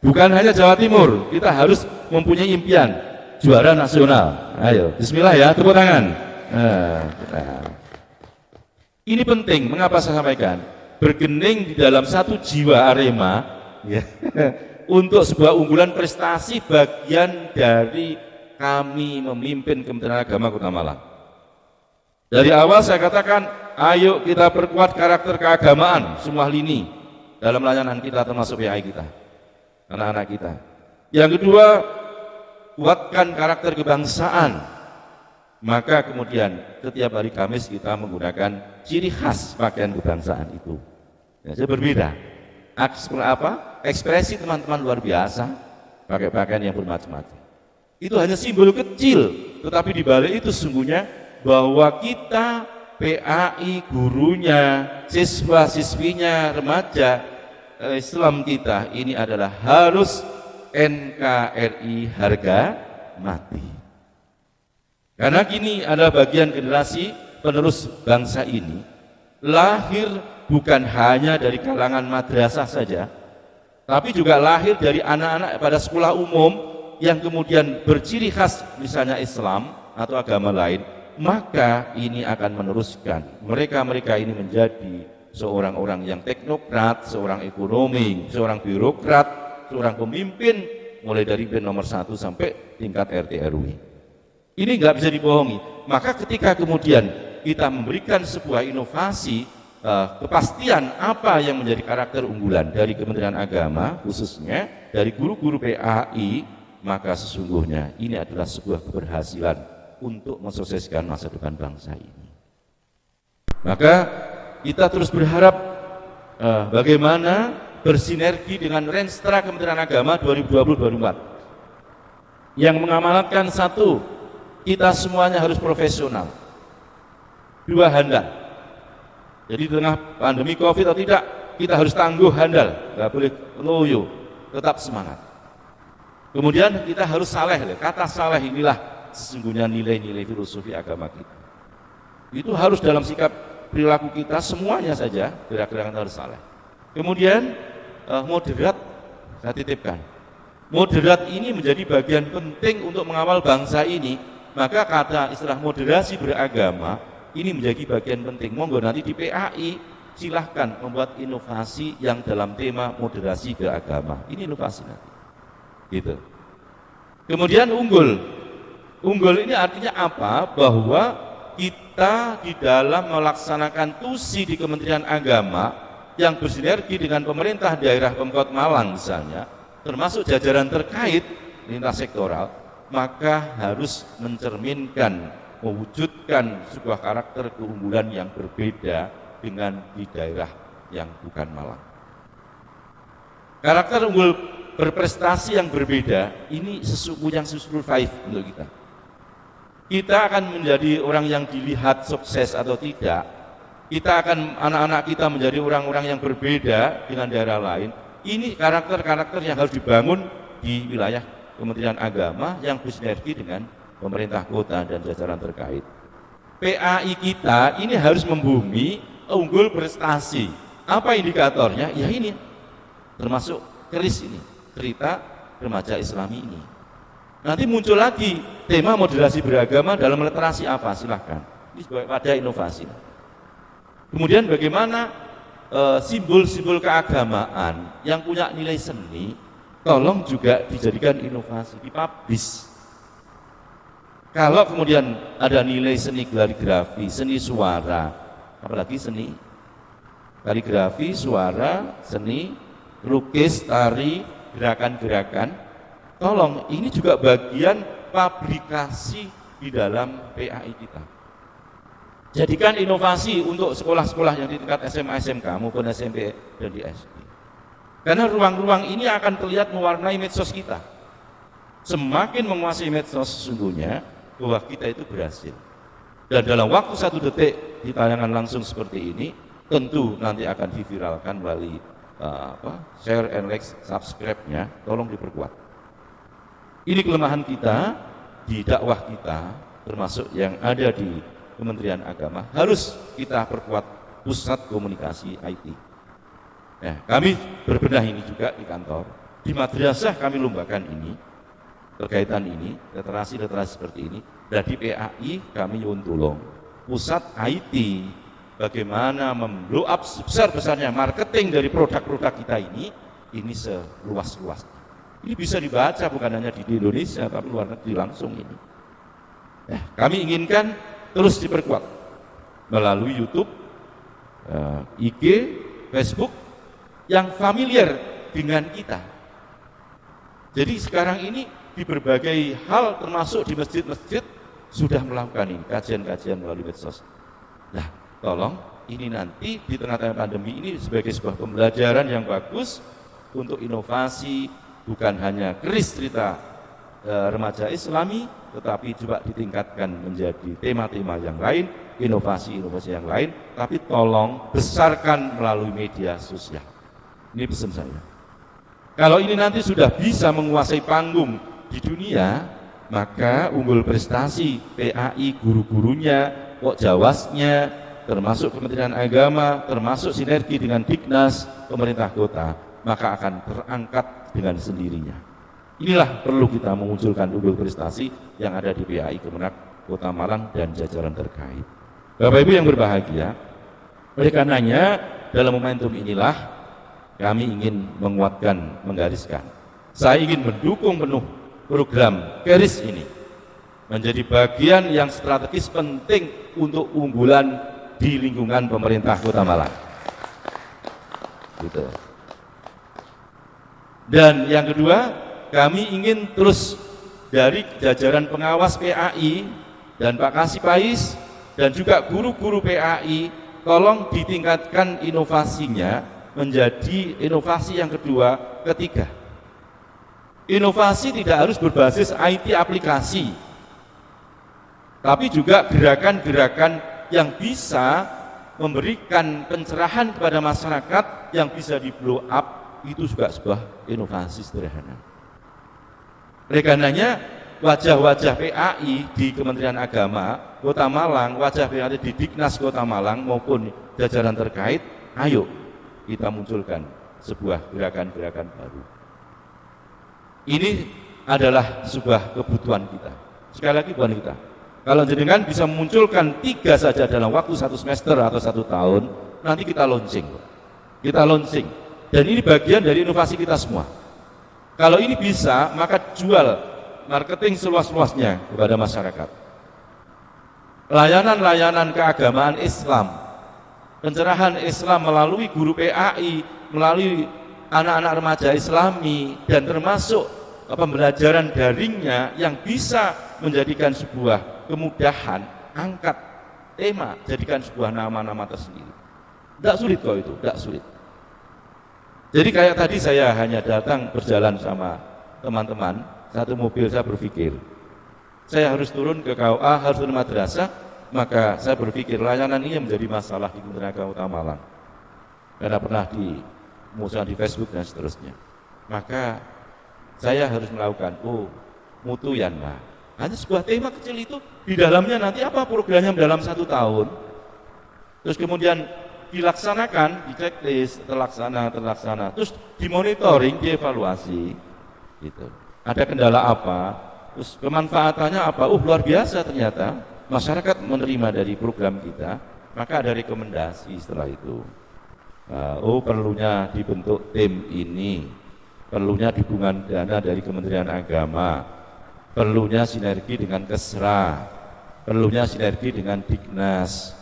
bukan hanya Jawa Timur, kita harus mempunyai impian juara nasional. Ayo, bismillah ya, tepuk tangan. Nah. Ini penting, mengapa saya sampaikan? Bergening di dalam satu jiwa Arema ya, untuk sebuah unggulan prestasi bagian dari kami memimpin Kementerian Agama Kota Malang. Dari awal saya katakan, ayo kita perkuat karakter keagamaan semua lini dalam layanan kita termasuk PAI kita, anak-anak kita. Yang kedua, kuatkan karakter kebangsaan. Maka kemudian setiap hari Kamis kita menggunakan ciri khas pakaian kebangsaan itu. Ya, saya berbeda. Ekspresi teman-teman luar biasa, pakai pakaian yang bermacam-macam. Itu hanya simbol kecil, tetapi di balik itu sesungguhnya bahwa kita PAI, gurunya, siswa-siswinya, remaja Islam kita ini adalah harus NKRI harga mati. Karena kini ada bagian generasi penerus bangsa ini lahir bukan hanya dari kalangan madrasah saja, tapi juga lahir dari anak-anak pada sekolah umum yang kemudian berciri khas misalnya Islam atau agama lain, maka ini akan meneruskan mereka ini menjadi seorang orang yang teknokrat, seorang ekonomi, seorang birokrat, seorang pemimpin mulai dari nomor 1 sampai tingkat RT RW. Ini nggak bisa dibohongi. Maka ketika kemudian kita memberikan sebuah inovasi, kepastian apa yang menjadi karakter unggulan dari Kementerian Agama, khususnya dari guru-guru PAI, maka sesungguhnya ini adalah sebuah keberhasilan untuk mensukseskan masa depan bangsa ini. Maka kita terus berharap bagaimana bersinergi dengan Renstra Kementerian Agama 2020-2024 yang mengamanatkan satu, kita semuanya harus profesional. 2, handal. Jadi di tengah pandemi COVID atau tidak, kita harus tangguh, handal, nggak boleh loyo, tetap semangat. Kemudian kita harus saleh. Kata saleh inilah sesungguhnya nilai-nilai filosofi agama kita. Itu harus dalam sikap perilaku kita semuanya saja, gerak-gerakan harus saleh. Kemudian moderat, saya titipkan. Moderat ini menjadi bagian penting untuk mengawal bangsa ini. Maka kata istilah moderasi beragama ini menjadi bagian penting. Monggo nanti di PAI silahkan membuat inovasi yang dalam tema moderasi beragama. Ini inovasi nanti. Gitu. Kemudian unggul. Unggul ini artinya apa? Bahwa kita di dalam melaksanakan tusi di Kementerian Agama yang bersinergi dengan pemerintah daerah Pemkot Malang misalnya, termasuk jajaran terkait lintas sektoral, maka harus mencerminkan, mewujudkan sebuah karakter keunggulan yang berbeda dengan di daerah yang bukan Malang. Karakter unggul berprestasi yang berbeda ini sesungguhnya survive untuk kita. Kita akan menjadi orang yang dilihat sukses atau tidak. Kita akan, anak-anak kita menjadi orang-orang yang berbeda dengan daerah lain. Ini karakter-karakter yang harus dibangun di wilayah Kementerian Agama yang bersinergi dengan pemerintah kota dan jajaran terkait. PAI kita ini harus membumi unggul prestasi. Apa indikatornya? Ya ini, termasuk keris ini, cerita remaja Islami ini. Nanti muncul lagi tema moderasi beragama dalam literasi apa? Silahkan. Ini pada inovasi. Kemudian bagaimana simbol-simbol keagamaan yang punya nilai seni, tolong juga dijadikan inovasi, dipublish. Kalau kemudian ada nilai seni kaligrafi, seni suara, apalagi seni kaligrafi, suara, seni, lukis, tari, gerakan-gerakan, tolong ini juga bagian publikasi di dalam PAI kita. Jadikan inovasi untuk sekolah-sekolah yang di tingkat SMA, SMK maupun SMP dan di SD. Karena ruang-ruang ini akan terlihat mewarnai medsos kita. Semakin menguasai medsos sesungguhnya bahwa kita itu berhasil. Dan dalam waktu 1 detik di tayangan langsung seperti ini, tentu nanti akan diviralkan melalui share and like, subscribe-nya, tolong diperkuat. Ini kelemahan kita di dakwah kita, termasuk yang ada di Kementerian Agama, harus kita perkuat pusat komunikasi IT. Nah, kami berbenah ini juga di kantor, di madrasah kami lombakan ini, berkaitan ini, literasi seperti ini, dan di PAI kami tolong pusat IT, bagaimana memblow up sebesar-besarnya marketing dari produk-produk kita ini seluas-luasnya. Ini bisa dibaca bukan hanya di Indonesia, tapi luar negeri langsung ini. Nah, kami inginkan terus diperkuat melalui YouTube, IG, Facebook yang familiar dengan kita. Jadi sekarang ini di berbagai hal termasuk di masjid-masjid sudah melakukan ini, kajian-kajian melalui medsos. Nah, tolong ini nanti di tengah-tengah pandemi ini sebagai sebuah pembelajaran yang bagus untuk inovasi, bukan hanya keris cerita remaja Islami, tetapi juga ditingkatkan menjadi tema-tema yang lain, inovasi-inovasi yang lain, tapi tolong besarkan melalui media sosial. Ini pesan saya. Kalau ini nanti sudah bisa menguasai panggung di dunia, maka unggul prestasi PAI, guru-gurunya, Jawasnya, termasuk Kementerian Agama, termasuk sinergi dengan Dignas, pemerintah kota, maka akan terangkat dengan sendirinya. Inilah perlu kita memunculkan unggul prestasi yang ada di PAI Kemenak Kota Malang dan jajaran terkait. Bapak Ibu yang berbahagia, oleh karenanya dalam momentum inilah kami ingin menguatkan, menggariskan. Saya ingin mendukung penuh program keris ini menjadi bagian yang strategis penting untuk unggulan di lingkungan pemerintah Kota Malang. Gitu. Dan yang kedua, kami ingin terus dari jajaran pengawas PAI dan Pak Kasipais dan juga guru-guru PAI, tolong ditingkatkan inovasinya menjadi inovasi yang kedua, ketiga. Inovasi tidak harus berbasis IT aplikasi, tapi juga gerakan-gerakan yang bisa memberikan pencerahan kepada masyarakat yang bisa di blow up, itu juga sebuah inovasi sederhana. Oleh karenanya wajah-wajah PAI di Kementerian Agama Kota Malang, wajah PAI di Dignas Kota Malang maupun jajaran terkait, ayo kita munculkan sebuah gerakan-gerakan baru. Ini adalah sebuah kebutuhan kita. Sekali lagi bukan kita. Kalau jenengan bisa memunculkan 3 saja dalam waktu 1 semester atau 1 tahun, nanti kita launching. Kita launching. Dan ini bagian dari inovasi kita semua. Kalau ini bisa, maka jual marketing seluas-luasnya kepada masyarakat. Layanan-layanan keagamaan Islam, pencerahan Islam melalui guru PAI, melalui anak-anak remaja Islami, dan termasuk pembelajaran daringnya yang bisa menjadikan sebuah kemudahan, angkat tema, jadikan sebuah nama-nama tersendiri. Tidak sulit kok itu, tidak sulit. Jadi kayak tadi saya hanya datang berjalan sama teman-teman, satu mobil, saya berpikir saya harus turun ke KUA, harus turun madrasah, maka saya berpikir layanan ini menjadi masalah di Kementerian Agama Kota Malang karena pernah dimusuhkan di Facebook dan seterusnya. Maka saya harus melakukan mutu yanma. Hanya sebuah tema kecil itu, di dalamnya nanti apa programnya dalam 1 tahun, terus kemudian dilaksanakan, di checklist, terlaksana, terus dimonitoring, dievaluasi, gitu. Ada kendala apa, terus kemanfaatannya apa, luar biasa ternyata, masyarakat menerima dari program kita, maka ada rekomendasi setelah itu. Perlunya dibentuk tim ini, perlunya dukungan dana dari Kementerian Agama, perlunya sinergi dengan Kesra, perlunya sinergi dengan Dignas,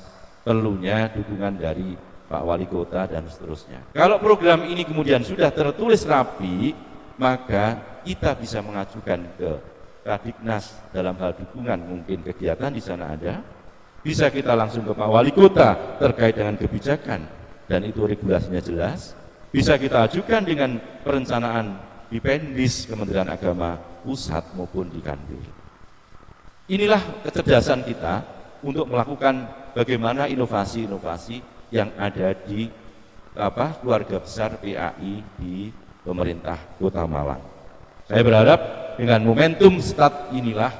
perlunya dukungan dari Pak Wali Kota dan seterusnya. Kalau program ini kemudian sudah tertulis rapi, maka kita bisa mengajukan ke Kadiknas dalam hal dukungan, mungkin kegiatan di sana ada, bisa kita langsung ke Pak Wali Kota terkait dengan kebijakan dan itu regulasinya jelas, bisa kita ajukan dengan perencanaan di Pendis Kementerian Agama pusat maupun di Kanwil. Inilah kecerdasan kita untuk melakukan bagaimana inovasi-inovasi yang ada di keluarga besar PAI di pemerintah Kota Malang. Saya berharap dengan momentum start inilah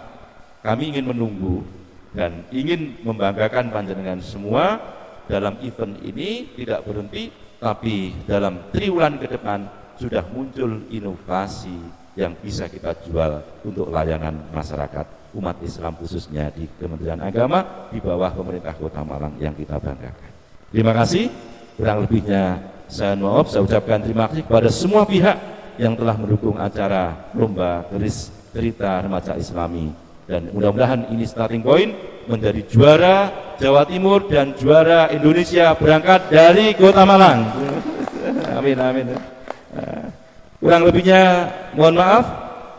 kami ingin menunggu dan ingin membanggakan panjenengan semua dalam event ini tidak berhenti, tapi dalam triwulan ke depan sudah muncul inovasi yang bisa kita jual untuk layanan masyarakat umat Islam khususnya di Kementerian Agama di bawah pemerintah Kota Malang yang kita banggakan. Terima kasih. Kurang lebihnya saya maaf, saya ucapkan terima kasih kepada semua pihak yang telah mendukung acara Lomba Keris Cerita Remaja Islami, dan mudah-mudahan ini starting point menjadi juara Jawa Timur dan juara Indonesia berangkat dari Kota Malang. Amin, amin. Kurang lebihnya mohon maaf,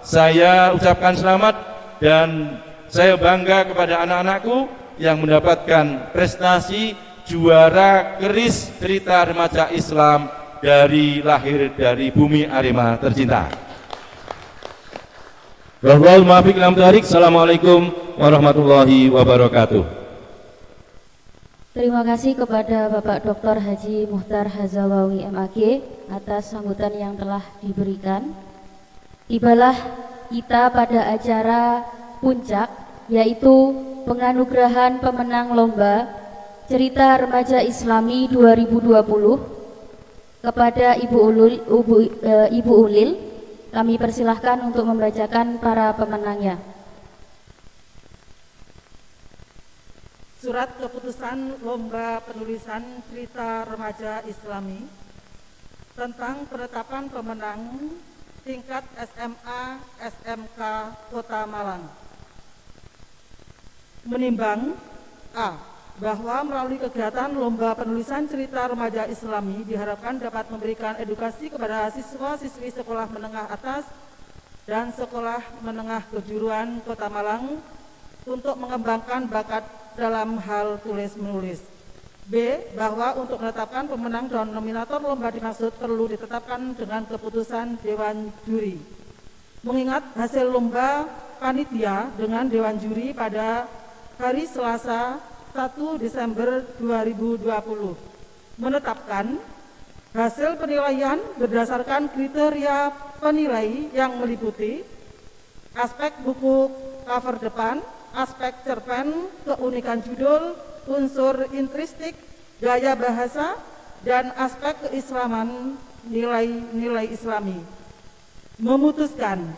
saya ucapkan selamat dan saya bangga kepada anak-anakku yang mendapatkan prestasi juara Keris Cerita Remaja Islam dari lahir dari bumi Arema tercinta. Wallahul muwaffiq ila aqwamit thoriq. Assalamualaikum warahmatullahi wabarakatuh. Terima kasih kepada Bapak Dr. Haji Muhtar Hazawawi MAG atas sambutan yang telah diberikan. Tibalah kita pada acara puncak, yaitu penganugerahan pemenang Lomba Cerita Remaja Islami 2020 kepada Ibu Ulil. Kami persilahkan untuk membacakan para pemenangnya. Surat keputusan Lomba Penulisan Cerita Remaja Islami tentang penetapan pemenang tingkat SMA SMK Kota Malang. Menimbang A. Bahwa melalui kegiatan Lomba Penulisan Cerita Remaja Islami diharapkan dapat memberikan edukasi kepada siswa-siswi sekolah menengah atas dan sekolah menengah kejuruan Kota Malang untuk mengembangkan bakat dalam hal tulis-menulis. B. Bahwa untuk menetapkan pemenang dan nominator lomba dimaksud perlu ditetapkan dengan keputusan Dewan Juri. Mengingat hasil lomba panitia dengan Dewan Juri pada hari Selasa 1 Desember 2020 menetapkan hasil penilaian berdasarkan kriteria penilai yang meliputi aspek buku cover depan, aspek cerpen, keunikan judul, unsur intristik, gaya bahasa, dan aspek keislaman nilai-nilai Islami. Memutuskan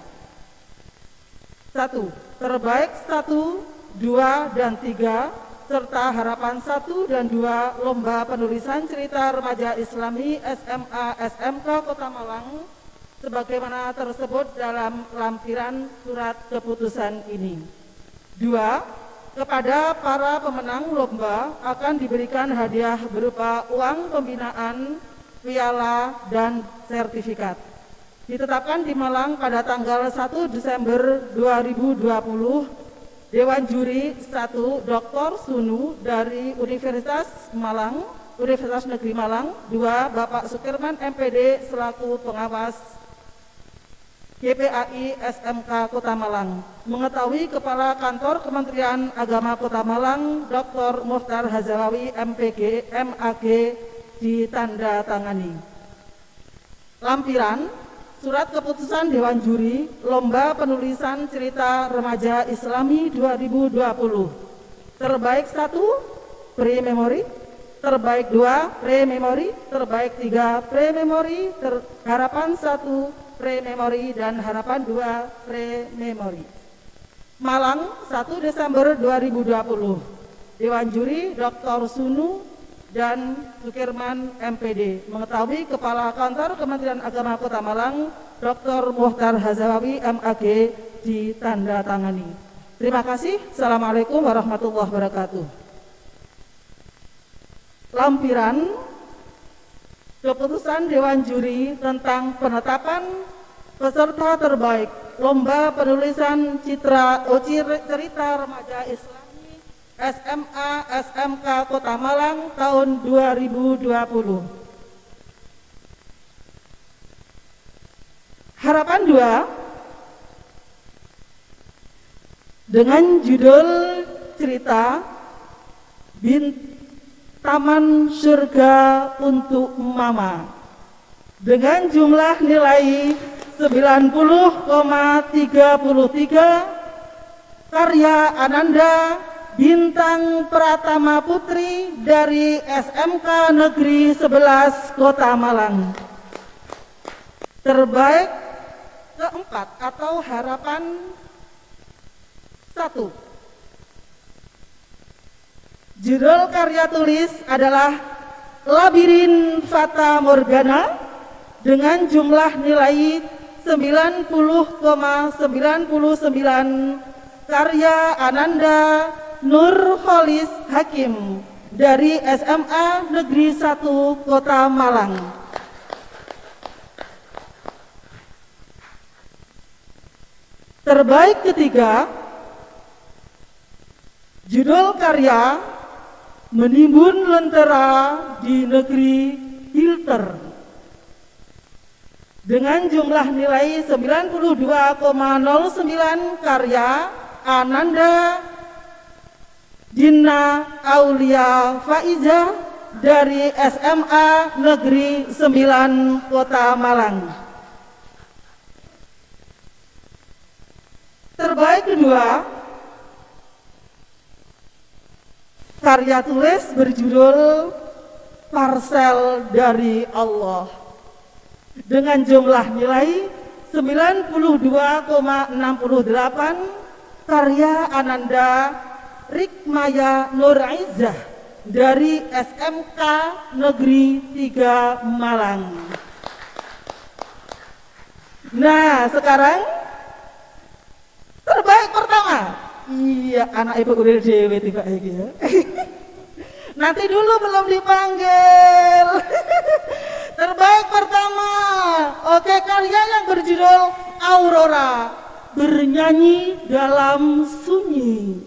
1. Terbaik 1, 2, dan 3 serta harapan 1 dan 2 Lomba Penulisan Cerita Remaja Islami SMA SMK Kota Malang sebagaimana tersebut dalam lampiran surat keputusan ini. 2. Kepada para pemenang lomba akan diberikan hadiah berupa uang pembinaan, piala, dan sertifikat. Ditetapkan di Malang pada tanggal 1 Desember 2020, Dewan Juri 1 Dr. Sunu dari Universitas Negeri Malang. 2 Bapak Sukirman MPD selaku pengawas GPAI SMK Kota Malang. Mengetahui Kepala Kantor Kementerian Agama Kota Malang Dr. Muhtar Hazawawi MPG MAG ditanda tangani. Lampiran Surat Keputusan Dewan Juri Lomba Penulisan Cerita Remaja Islami 2020. Terbaik 1 pre-memori, terbaik 2 pre-memori, terbaik 3 pre-memori, harapan 1 pre-memori, dan harapan 2 pre-memori. Malang 1 Desember 2020. Dewan Juri Dr. Sunu dan Sukirman MPD. Mengetahui Kepala Kantor Kementerian Agama Kota Malang Dr. Muhtar Hazawawi MAG ditanda tangani. Terima kasih. Assalamualaikum warahmatullahi wabarakatuh. Lampiran Keputusan Dewan Juri tentang penetapan peserta terbaik Lomba Penulisan Cerita Remaja Islam SMA SMK Kota Malang tahun 2020. Harapan 2 dengan judul cerita Taman Surga untuk Mama dengan jumlah nilai 90,33 karya Ananda Bintang Pratama Putri dari SMK Negeri 11 Kota Malang. Terbaik keempat atau harapan 1. Judul karya tulis adalah Labirin Fata Morgana dengan jumlah nilai 90,99 karya Ananda Nurholis Hakim dari SMA Negeri 1 Kota Malang. Terbaik ketiga, judul karya Menimbun Lentera di Negeri Hilter dengan jumlah nilai 92,09 karya Ananda Dina Aulia Faiza dari SMA Negeri 9 Kota Malang. Terbaik kedua, karya tulis berjudul Parsel dari Allah dengan jumlah nilai 92,68 karya Ananda Rikmaya Nurizzah dari SMK Negeri 3 Malang. Nah, sekarang terbaik pertama. Iya, anak ibu kurir dewe tiba iki ya. Nanti dulu belum dipanggil. Terbaik pertama. Oke, karya yang berjudul Aurora, bernyanyi dalam sunyi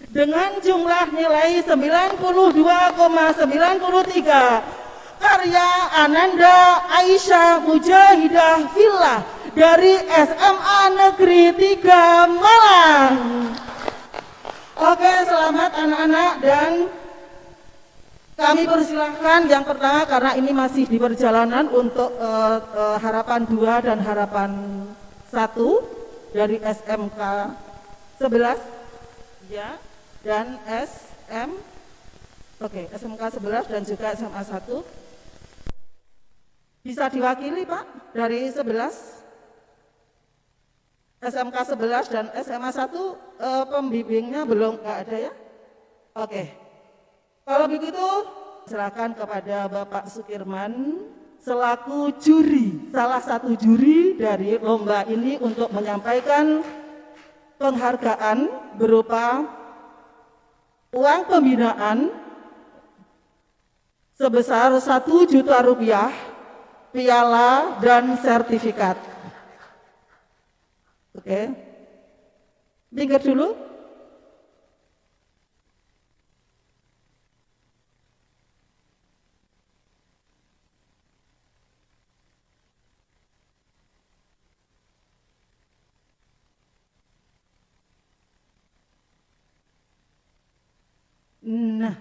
dengan jumlah nilai 92,93 karya Ananda Aisyah Mujahidah Fillah dari SMA Negeri 3 Malang. Oke, selamat anak-anak, dan kami persilahkan yang pertama karena ini masih di perjalanan untuk harapan 2 dan harapan 1 dari SMK 11 ya, dan SMK 11 dan juga SMA 1. Bisa diwakili Pak dari 11? SMK 11 dan SMA 1 pembimbingnya belum, nggak ada ya? Oke. Kalau begitu silakan kepada Bapak Sukirman selaku juri, salah satu juri dari lomba ini untuk menyampaikan penghargaan berupa uang pembinaan sebesar 1 juta rupiah, piala dan sertifikat. Oke, minggir dulu. Nah,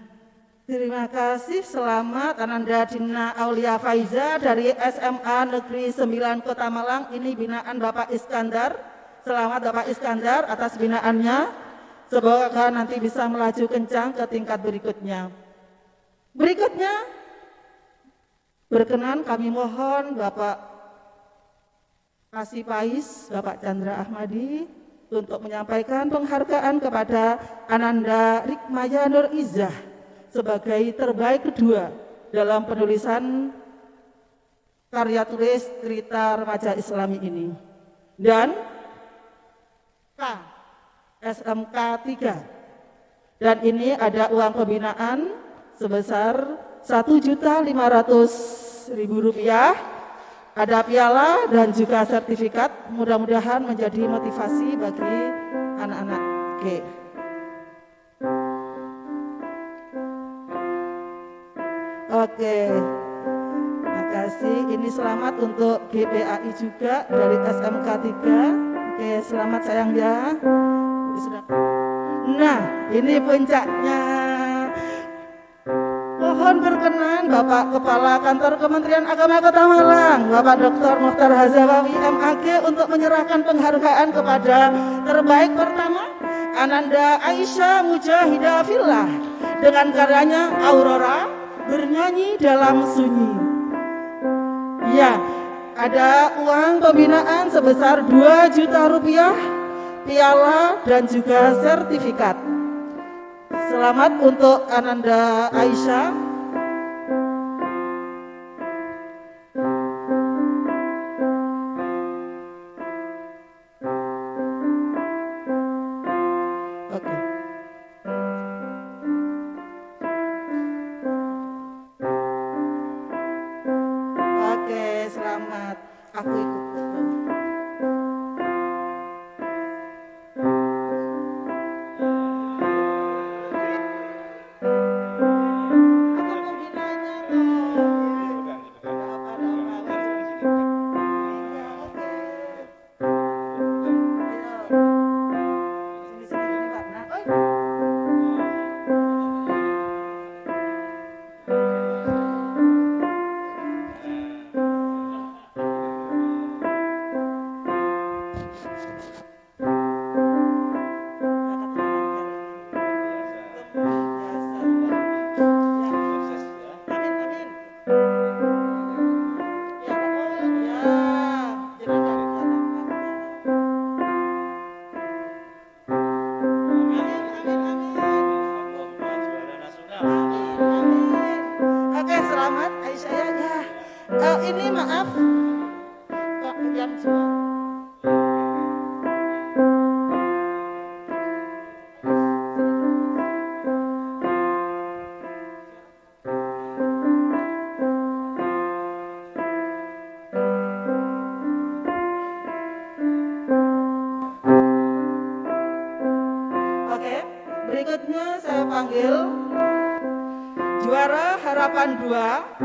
terima kasih. Selamat Ananda Dina Aulia Faiza dari SMA Negeri 9 Kota Malang. Ini binaan Bapak Iskandar. Selamat Bapak Iskandar atas binaannya. Semoga nanti bisa melaju kencang ke tingkat berikutnya. Berikutnya, berkenan kami mohon Bapak Kasih Pais, Bapak Chandra Ahmadi untuk menyampaikan penghargaan kepada Ananda Rikmaya Nurizzah sebagai terbaik kedua dalam penulisan karya tulis cerita remaja Islami ini. Dan SMK 3, dan ini ada uang pembinaan sebesar 1.500.000 rupiah, ada piala dan juga sertifikat. Mudah-mudahan menjadi motivasi bagi anak-anak. Oke. Oke, makasih. Ini selamat untuk GPAI juga dari SMK 3. Oke, selamat sayang ya. Nah, ini puncaknya. Mohon berkenan Bapak Kepala Kantor Kementerian Agama Kota Malang, Bapak Dr. Mukhtar Hazawawi MAG, untuk menyerahkan penghargaan kepada terbaik pertama Ananda Aisyah Mujahidah Fillah dengan karyanya Aurora, Bernyanyi Dalam Sunyi. Ya, ada uang pembinaan sebesar 2 juta rupiah, piala dan juga sertifikat. Selamat untuk Ananda Aisyah. Oke. Oke, selamat. Aku ikut. Oke, selamat Aisyah ya. Ini maaf Pak yang jual. Oke, berikutnya saya panggil juara harapan 2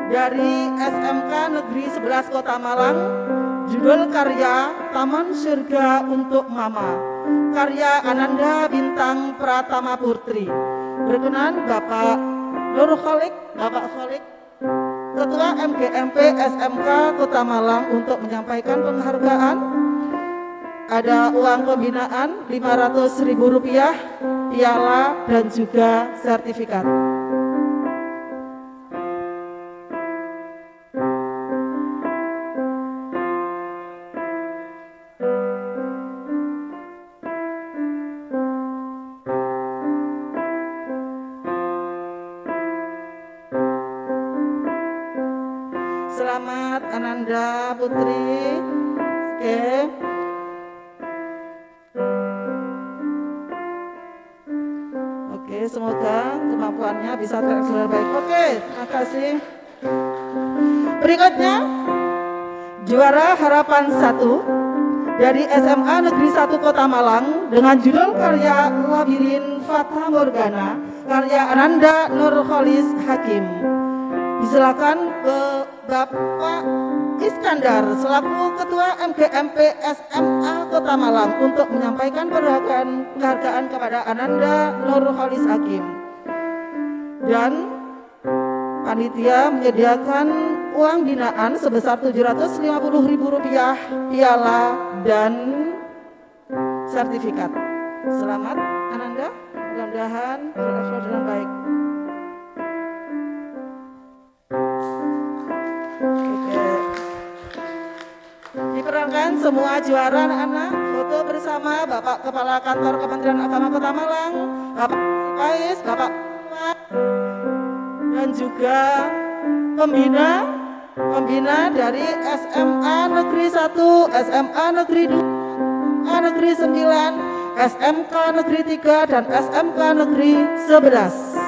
dari SMK Negeri 11 Kota Malang, judul karya Taman Surga untuk Mama, karya Ananda Bintang Pratama Putri. Berkenan Bapak Nur Kholik, Bapak Kholik, Ketua MGMP SMK Kota Malang, untuk menyampaikan penghargaan. Ada uang pembinaan Rp500.000, piala dan juga sertifikat. Selamat Ananda Putri. Oke. Oke, semoga kemampuannya bisa terlaksana baik. Oke, terima kasih. Berikutnya, juara harapan 1 dari SMA Negeri 1 Kota Malang dengan judul karya Labirin Fata Morgana, karya Ananda Nurholis Hakim. Disilakan ke Bapak Iskandar selaku Ketua MGMP SMA Kota Malang untuk menyampaikan penghargaan kepada Ananda Nurholis Hakim. Dan panitia menyediakan uang binaan sebesar Rp750.000, piala dan sertifikat. Selamat Ananda, mudah-mudahan berlangsung dengan baik. Oke. Diperankan semua juara anak-anak foto bersama Bapak Kepala Kantor Kementerian Agama Kota Malang, Bapak Pais, Bapak dan juga pembina dari SMA Negeri 1, SMA Negeri 2, SMA Negeri 9, SMK Negeri 3 dan SMK Negeri 11.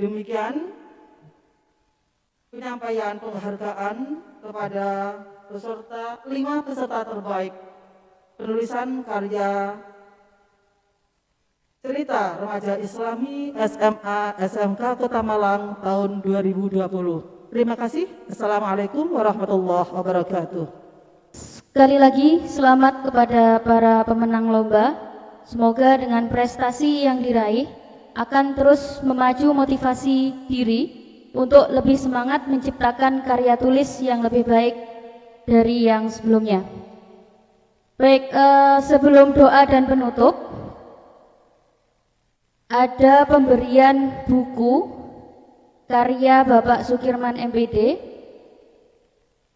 Demikian penyampaian penghargaan kepada peserta 5 peserta terbaik penulisan karya cerita remaja Islami SMA SMK Kota Malang tahun 2020. Terima kasih. Assalamualaikum warahmatullahi wabarakatuh. Sekali lagi selamat kepada para pemenang lomba. Semoga dengan prestasi yang diraih akan terus memacu motivasi diri untuk lebih semangat menciptakan karya tulis yang lebih baik dari yang sebelumnya. Baik, sebelum doa dan penutup, ada pemberian buku karya Bapak Sukirman MPD,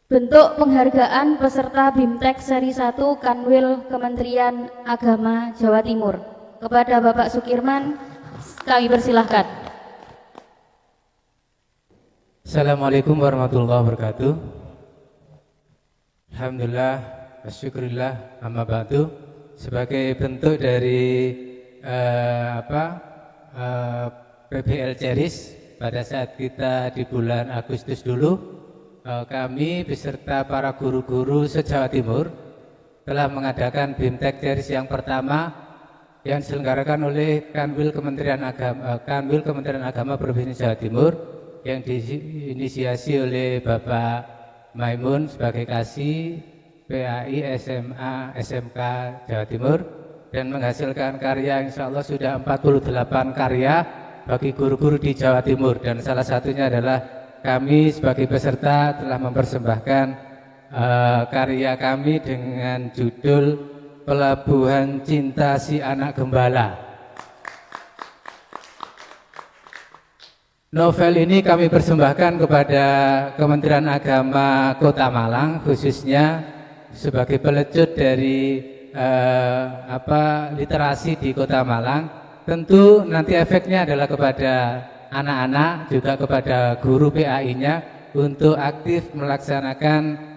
bentuk penghargaan peserta BIMTEK seri 1 Kanwil Kementerian Agama Jawa Timur. Kepada Bapak Sukirman kami persilahkan. Assalamualaikum warahmatullahi wabarakatuh. Alhamdulillah, wasyukurillah, amma ba'du. Sebagai bentuk dari PBL Ceris pada saat kita di bulan Agustus dulu, kami beserta para guru-guru se-Jawa Timur telah mengadakan BIMTEK Ceris yang pertama yang diselenggarakan oleh Kanwil Kementerian Agama Provinsi Jawa Timur yang diinisiasi oleh Bapak Maimun sebagai Kasih PAI SMA SMK Jawa Timur dan menghasilkan karya insya Allah sudah 48 karya bagi guru-guru di Jawa Timur, dan salah satunya adalah kami sebagai peserta telah mempersembahkan karya kami dengan judul Pelabuhan Cinta Si Anak Gembala. Novel ini kami persembahkan kepada Kementerian Agama Kota Malang, khususnya sebagai pelecut dari literasi di Kota Malang. Tentu nanti efeknya adalah kepada anak-anak, juga kepada guru PAI-nya untuk aktif melaksanakan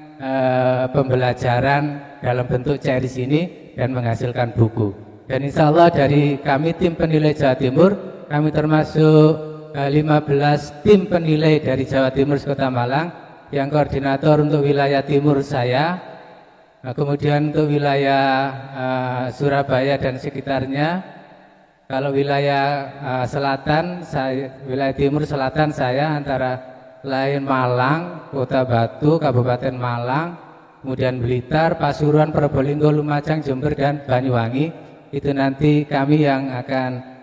pembelajaran dalam bentuk ceris ini dan menghasilkan buku. Dan insya Allah dari kami tim penilai Jawa Timur, kami termasuk 15 tim penilai dari Jawa Timur Kota Malang, yang koordinator untuk wilayah timur saya, kemudian untuk wilayah Surabaya dan sekitarnya. Kalau wilayah selatan, wilayah timur selatan saya antara lain Malang, Kota Batu, Kabupaten Malang, kemudian Blitar, Pasuruan, Probolinggo, Lumajang, Jember, dan Banyuwangi. Itu nanti kami yang akan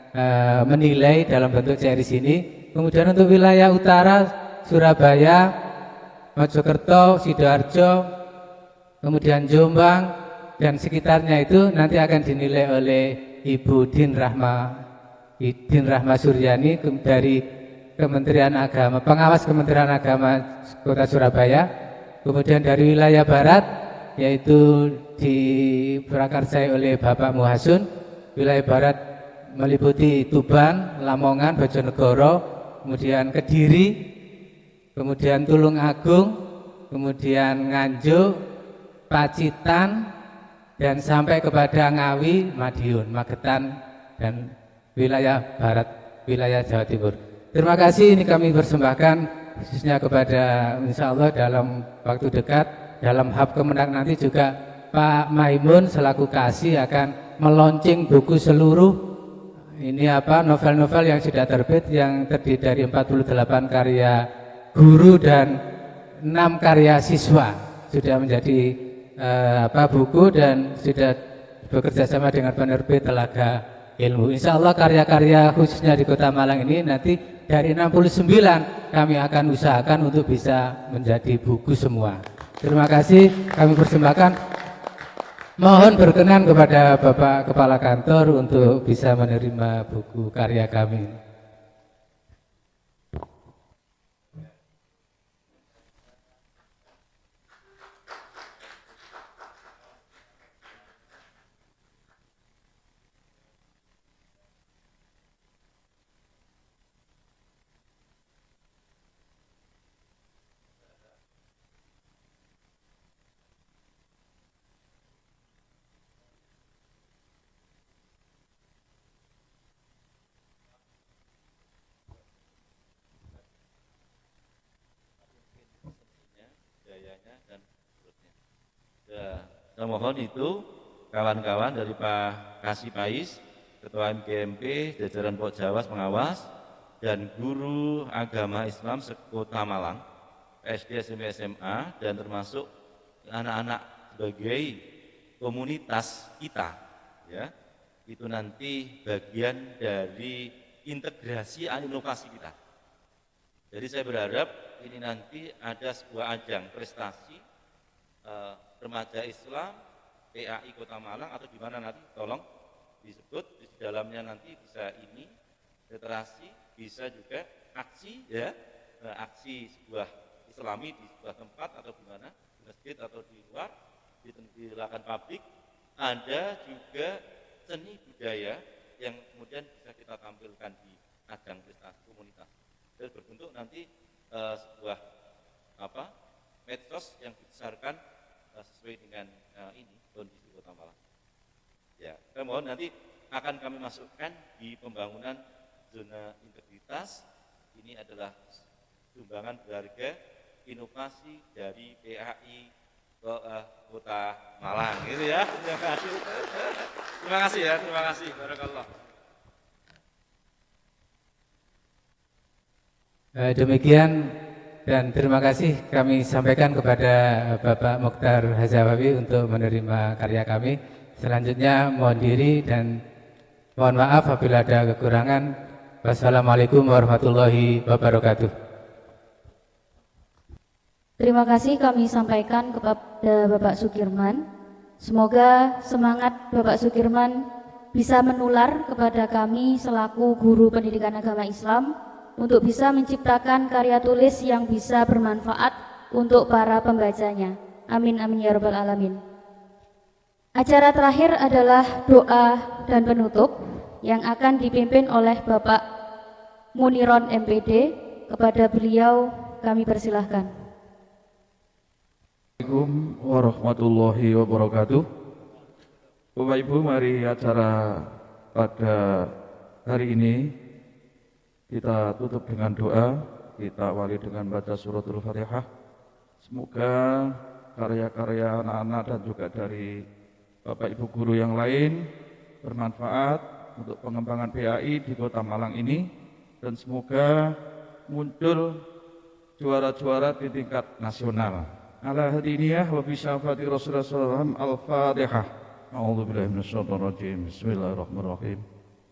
menilai dalam bentuk ceris ini. Kemudian untuk wilayah utara, Surabaya, Mojokerto, Sidoarjo, kemudian Jombang dan sekitarnya itu nanti akan dinilai oleh Ibu Din Rahma Suryani dari Kementerian Agama, pengawas Kementerian Agama Kota Surabaya. Kemudian dari wilayah barat yaitu diprakarsai oleh Bapak Muhasun, wilayah barat meliputi Tuban, Lamongan, Bojonegoro, kemudian Kediri, kemudian Tulung Agung, kemudian Nganjuk, Pacitan, dan sampai kepada Ngawi, Madiun, Magetan, dan wilayah barat, wilayah Jawa Timur. Terima kasih, ini kami persembahkan khususnya kepada insya Allah dalam waktu dekat, dalam hab kemenang nanti juga Pak Maimun selaku Kasih akan meluncing buku seluruh ini novel-novel yang sudah terbit, yang terdiri dari 48 karya guru dan 6 karya siswa sudah menjadi buku dan sudah bekerja sama dengan penerbit Telaga Ilmu. Insya Allah karya-karya khususnya di Kota Malang ini nanti dari 69 kami akan usahakan untuk bisa menjadi buku semua. Terima kasih, kami persembahkan. Mohon berkenan kepada Bapak Kepala Kantor untuk bisa menerima buku karya kami. Saya mohon itu kawan-kawan dari Pak Kasih Pais, Ketua MGMP, jajaran Pok Jawas pengawas, dan guru agama Islam sekota Malang, SD, SMP, SMA, dan termasuk anak-anak sebagai komunitas kita, ya, itu nanti bagian dari integrasi inovasi kita. Jadi saya berharap ini nanti ada sebuah ajang prestasi remaja Islam PAI Kota Malang atau di mana nanti tolong disebut di dalamnya, nanti bisa ini literasi, bisa juga aksi, ya, aksi sebuah Islami di sebuah tempat atau di mana, di masjid atau di luar, di lahan publik. Ada juga seni budaya yang kemudian bisa kita tampilkan di ajang prestasi komunitas. Dan berbentuk nanti sebuah medsos yang dibesarkan sesuai dengan ini kondisi Kota Malang. Ya, saya mohon nanti akan kami masukkan di pembangunan zona integritas. Ini adalah sumbangan berharga inovasi dari PAI Kota Malang, gitu ya. Terima kasih. Terima kasih ya, terima kasih. Barakallah. Demikian dan terima kasih kami sampaikan kepada Bapak Mokhtar Hazawawi untuk menerima karya kami. Selanjutnya mohon diri dan mohon maaf apabila ada kekurangan. Wassalamualaikum warahmatullahi wabarakatuh. Terima kasih kami sampaikan kepada Bapak Sukirman. Semoga semangat Bapak Sukirman bisa menular kepada kami selaku guru pendidikan agama Islam untuk bisa menciptakan karya tulis yang bisa bermanfaat untuk para pembacanya. Amin amin ya rabbal alamin. Acara terakhir adalah doa dan penutup yang akan dipimpin oleh Bapak Muniron MPD. Kepada beliau kami persilahkan. Assalamualaikum warahmatullahi wabarakatuh. Bapak Ibu, mari acara pada hari ini kita tutup dengan doa, kita awali dengan baca suratul Fatihah. Semoga karya-karya anak-anak dan juga dari Bapak Ibu guru yang lain bermanfaat untuk pengembangan PAI di Kota Malang ini, dan semoga muncul juara-juara di tingkat nasional. Ala hadiniyah wa bisyafati Rasulullah SAW. Al-Fatihah. A'udzubillahi minasyaitonirrajim. Bismillahirrahmanirrahim.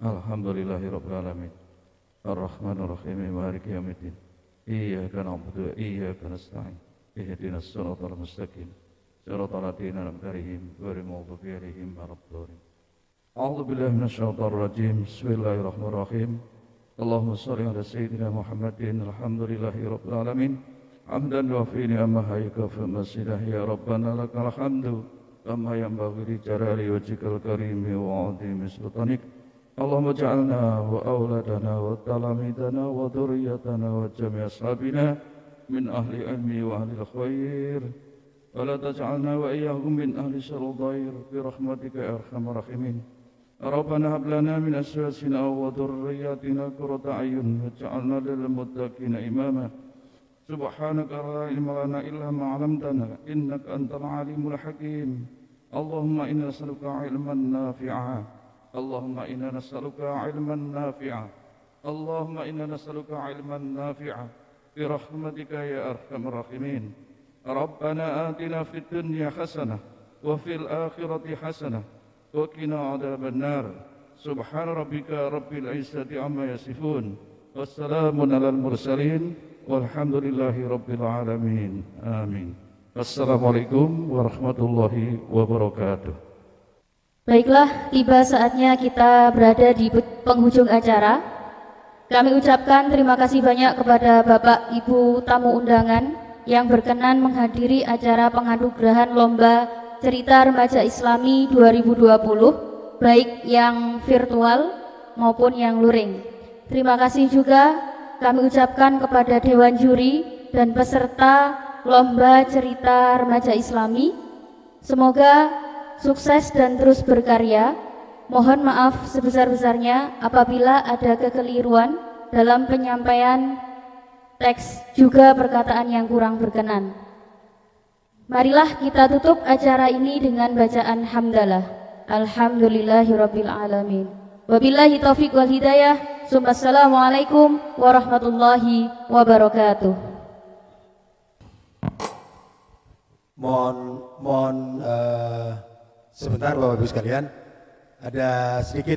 Alhamdulillahirabbil alamin. Ar-Rahmanir-Rahim. Maliki yaumiddin. Iyyaka na'budu wa iyyaka nasta'in. Ihdinas siratal mustaqim. Siratal ladzina an'amta 'alaihim ghairil maghdubi 'alaihim waladdallin. A'udzubillahi minasyaitonirrajim. Bismillahirrahmanirrahim. Allahumma shalli ala sayyidina Muhammadin. Alhamdulillahirabbil alamin. Hamdan wa fi ni'amahika fi masidah ya Rabbana lakal hamdu kama yanbaghi li jalali wajhikal karimi wa 'azimi sultanik. Allahumma ja'alna wa auladana wa talamidana wa dhurriyyatana wa jami' ashabina min ahli ilmi wa ahli khair wa la taj'alna wa iyyahum min ahli syarri dhair bi rahmatika ya arhamar rahimin. Rabbana hab lana min azwajina wa dhurriyyatina qurrata a'yun waj'alna lil muttaqina imama. Subhanaka la ilma lana illa ma 'allamtana innaka antal alimul hakim. Allahumma inna nas'aluka 'ilman nafi'a. Allahumma inna nas'aluka 'ilman nafi'a. Allahumma inna nas'aluka 'ilman nafi'a bi rahmatika ya arhamar rahimin. Rabbana atina fid dunya hasanah wa fil akhirati hasanah wa qina 'adzaban nar. Subhana rabbika rabbil 'izzati 'amma yasifun. Wassalamun 'alal mursalin walhamdulillahi rabbil alamin. Amin. Wassalamualaikum warahmatullahi wabarakatuh. Baiklah, tiba saatnya kita berada di penghujung acara. Kami ucapkan terima kasih banyak kepada Bapak Ibu tamu undangan yang berkenan menghadiri acara penganugerahan Lomba Cerita Remaja Islami 2020, baik yang virtual maupun yang luring. Terima kasih juga kami ucapkan kepada Dewan Juri dan peserta Lomba Cerita Remaja Islami. Semoga sukses dan terus berkarya. Mohon maaf sebesar-besarnya apabila ada kekeliruan dalam penyampaian teks juga perkataan yang kurang berkenan. Marilah kita tutup acara ini dengan bacaan hamdalah. Alhamdulillahirabbil alamin. Wabillahi taufiq wal hidayah. Assalamualaikum warahmatullahi wabarakatuh. Mohon sebentar Bapak Ibu sekalian, ada sedikit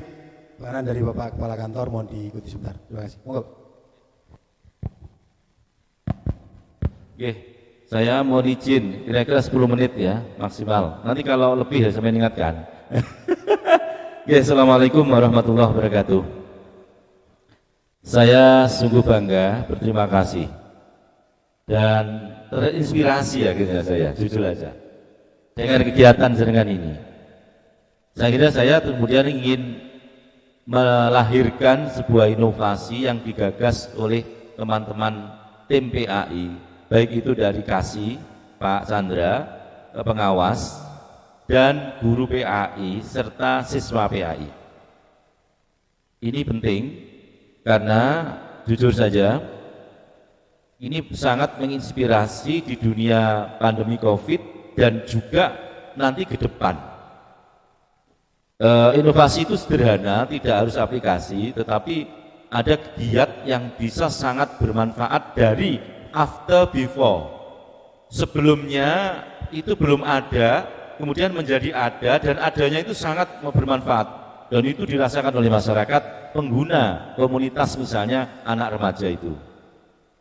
peranan dari Bapak Kepala Kantor, mohon diikuti sebentar. Terima kasih. Monggo. Oke, saya mau izin kira-kira 10 menit ya maksimal. Nanti kalau lebih ya sampai ingatkan. Oke, Assalamualaikum warahmatullahi wabarakatuh. Saya sungguh bangga, berterima kasih dan terinspirasi akhirnya saya, jujur aja, dengan kegiatan jaringan ini. Saya kira saya kemudian ingin melahirkan sebuah inovasi yang digagas oleh teman-teman tim PAI, baik itu dari Kasih, Pak Chandra, pengawas, dan guru PAI serta siswa PAI. Ini penting karena jujur saja ini sangat menginspirasi di dunia pandemi COVID dan juga nanti ke depan. Inovasi itu sederhana, tidak harus aplikasi, tetapi ada giat yang bisa sangat bermanfaat dari after before. Sebelumnya itu belum ada, kemudian menjadi ada, dan adanya itu sangat bermanfaat, dan itu dirasakan oleh masyarakat pengguna, komunitas misalnya anak remaja itu,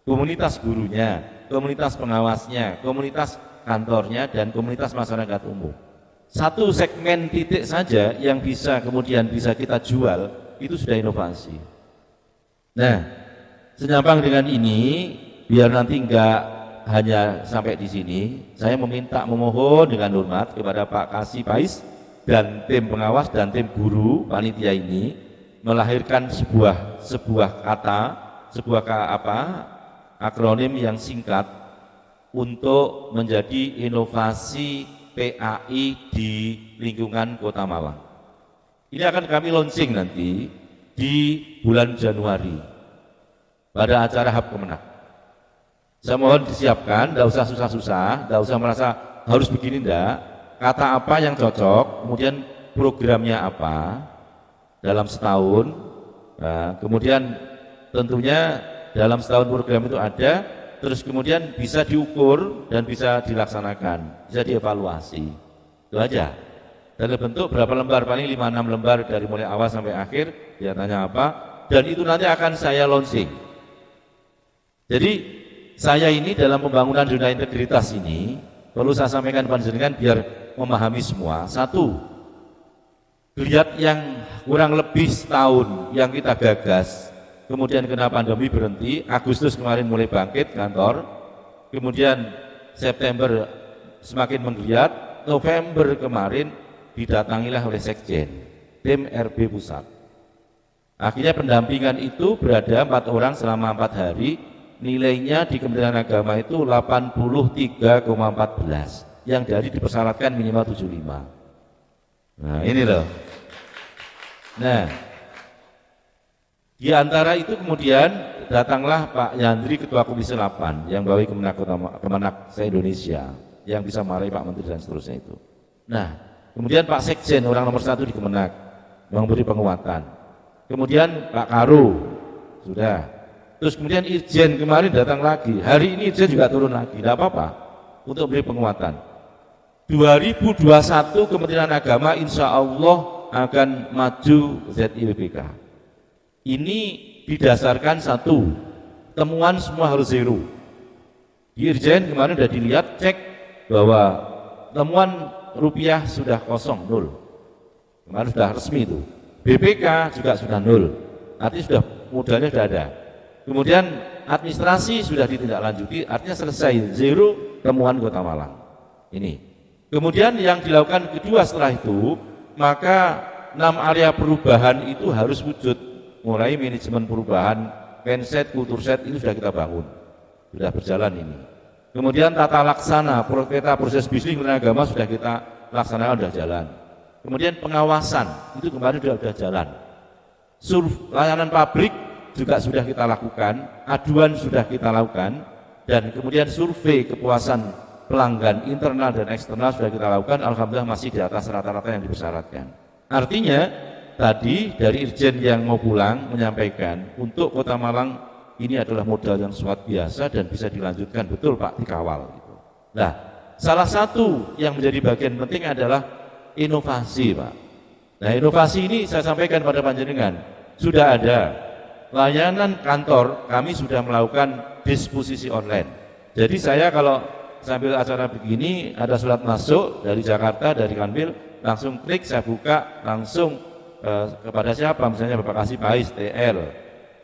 komunitas gurunya, komunitas pengawasnya, komunitas kantornya, dan komunitas masyarakat umum. Satu segmen titik saja yang bisa kemudian bisa kita jual, itu sudah inovasi. Nah, senyambang dengan ini, biar nanti enggak hanya sampai di sini, saya memohon dengan hormat kepada Pak Kasih Pais dan tim pengawas dan tim guru panitia ini melahirkan sebuah kata, akronim yang singkat untuk menjadi inovasi PAI di lingkungan Kota Malang. Ini akan kami launching nanti di bulan Januari pada acara Hub Kemenak. Saya mohon disiapkan, tidak usah susah-susah, tidak usah merasa harus begini, enggak. Kata apa yang cocok, kemudian programnya apa dalam setahun. Nah, kemudian tentunya dalam setahun program itu ada, terus kemudian bisa diukur dan bisa dilaksanakan, bisa dievaluasi. Itu aja. Dalam bentuk berapa lembar, paling 5-6 lembar dari mulai awal sampai akhir, dia tanya apa, dan itu nanti akan saya launching. Jadi saya ini dalam pembangunan zona integritas ini perlu saya sampaikan panjenengan biar memahami semua. Satu, geliat yang kurang lebih setahun yang kita gagas, kemudian kena pandemi berhenti, Agustus kemarin mulai bangkit kantor, kemudian September semakin menggeliat, November kemarin didatangilah oleh Sekjen, tim RB Pusat. Akhirnya pendampingan itu berada 4 orang selama 4 hari, nilainya di Kementerian Agama itu 83,14 yang dari dipersyaratkan minimal 75. Nah ini loh. Nah di antara itu kemudian datanglah Pak Yandri, Ketua Komisi 8 yang bawahi Kemenak se-Indonesia, yang bisa marahi Pak Menteri dan seterusnya itu. Nah kemudian Pak Sekjen, orang nomor 1 di Kemenak, memberi penguatan. Kemudian Pak Karu sudah. Terus kemudian Irjen kemarin datang lagi, hari ini Irjen juga turun lagi, tidak apa-apa, untuk beri penguatan. 2021 Kementerian Agama insya Allah akan maju ZIWBK. Ini didasarkan satu, temuan semua harus zero. Di Irjen kemarin sudah dilihat, cek bahwa temuan rupiah sudah kosong, nol. Kemarin sudah resmi itu. BPK juga sudah nol, artinya sudah modalnya sudah ada. Kemudian administrasi sudah ditindaklanjuti, artinya selesai, zero temuan Kota Malang. Ini. Kemudian yang dilakukan kedua setelah itu, maka 6 area perubahan itu harus wujud. Mulai manajemen perubahan, mindset, kultur set itu sudah kita bangun, sudah berjalan ini. Kemudian tata laksana, peta proses bisnis Kementerian Agama sudah kita laksanakan, sudah jalan. Kemudian pengawasan itu kemarin sudah jalan. Layanan pabrik juga sudah kita lakukan, aduan sudah kita lakukan, dan kemudian survei kepuasan pelanggan internal dan eksternal sudah kita lakukan, alhamdulillah masih di atas rata-rata yang dipersyaratkan. Artinya tadi dari Irjen yang mau pulang menyampaikan untuk Kota Malang ini adalah modal yang luar biasa dan bisa dilanjutkan, betul Pak, dikawal gitu. Nah, salah satu yang menjadi bagian penting adalah inovasi, Pak. Nah, inovasi ini saya sampaikan pada panjenengan, sudah ada layanan kantor, kami sudah melakukan disposisi online. Jadi saya kalau sambil acara begini ada surat masuk dari Jakarta, dari Kanwil, langsung klik, saya buka langsung kepada siapa, misalnya Bapak Kasih Pais, TL,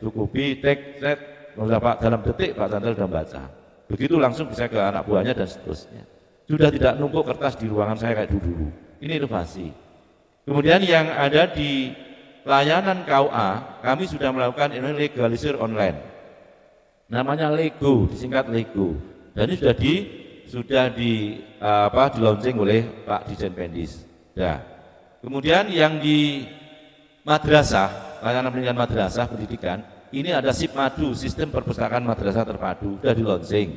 cukupi, tek, set, Pak, dalam detik Pak Chandra sudah membaca. Begitu langsung bisa ke anak buahnya dan seterusnya. Sudah tidak numpuk kertas di ruangan saya kayak dulu. Ini inovasi. Kemudian yang ada di layanan KUA, kami sudah melakukan ini legalisir online. Namanya Lego, disingkat Lego. Dan ini sudah di launching oleh Pak Dirjen Pendis. Ya. Kemudian yang di madrasah, layanan pendidikan madrasah pendidikan, ini ada SIP Madu, sistem perpustakaan madrasah terpadu, sudah di launching.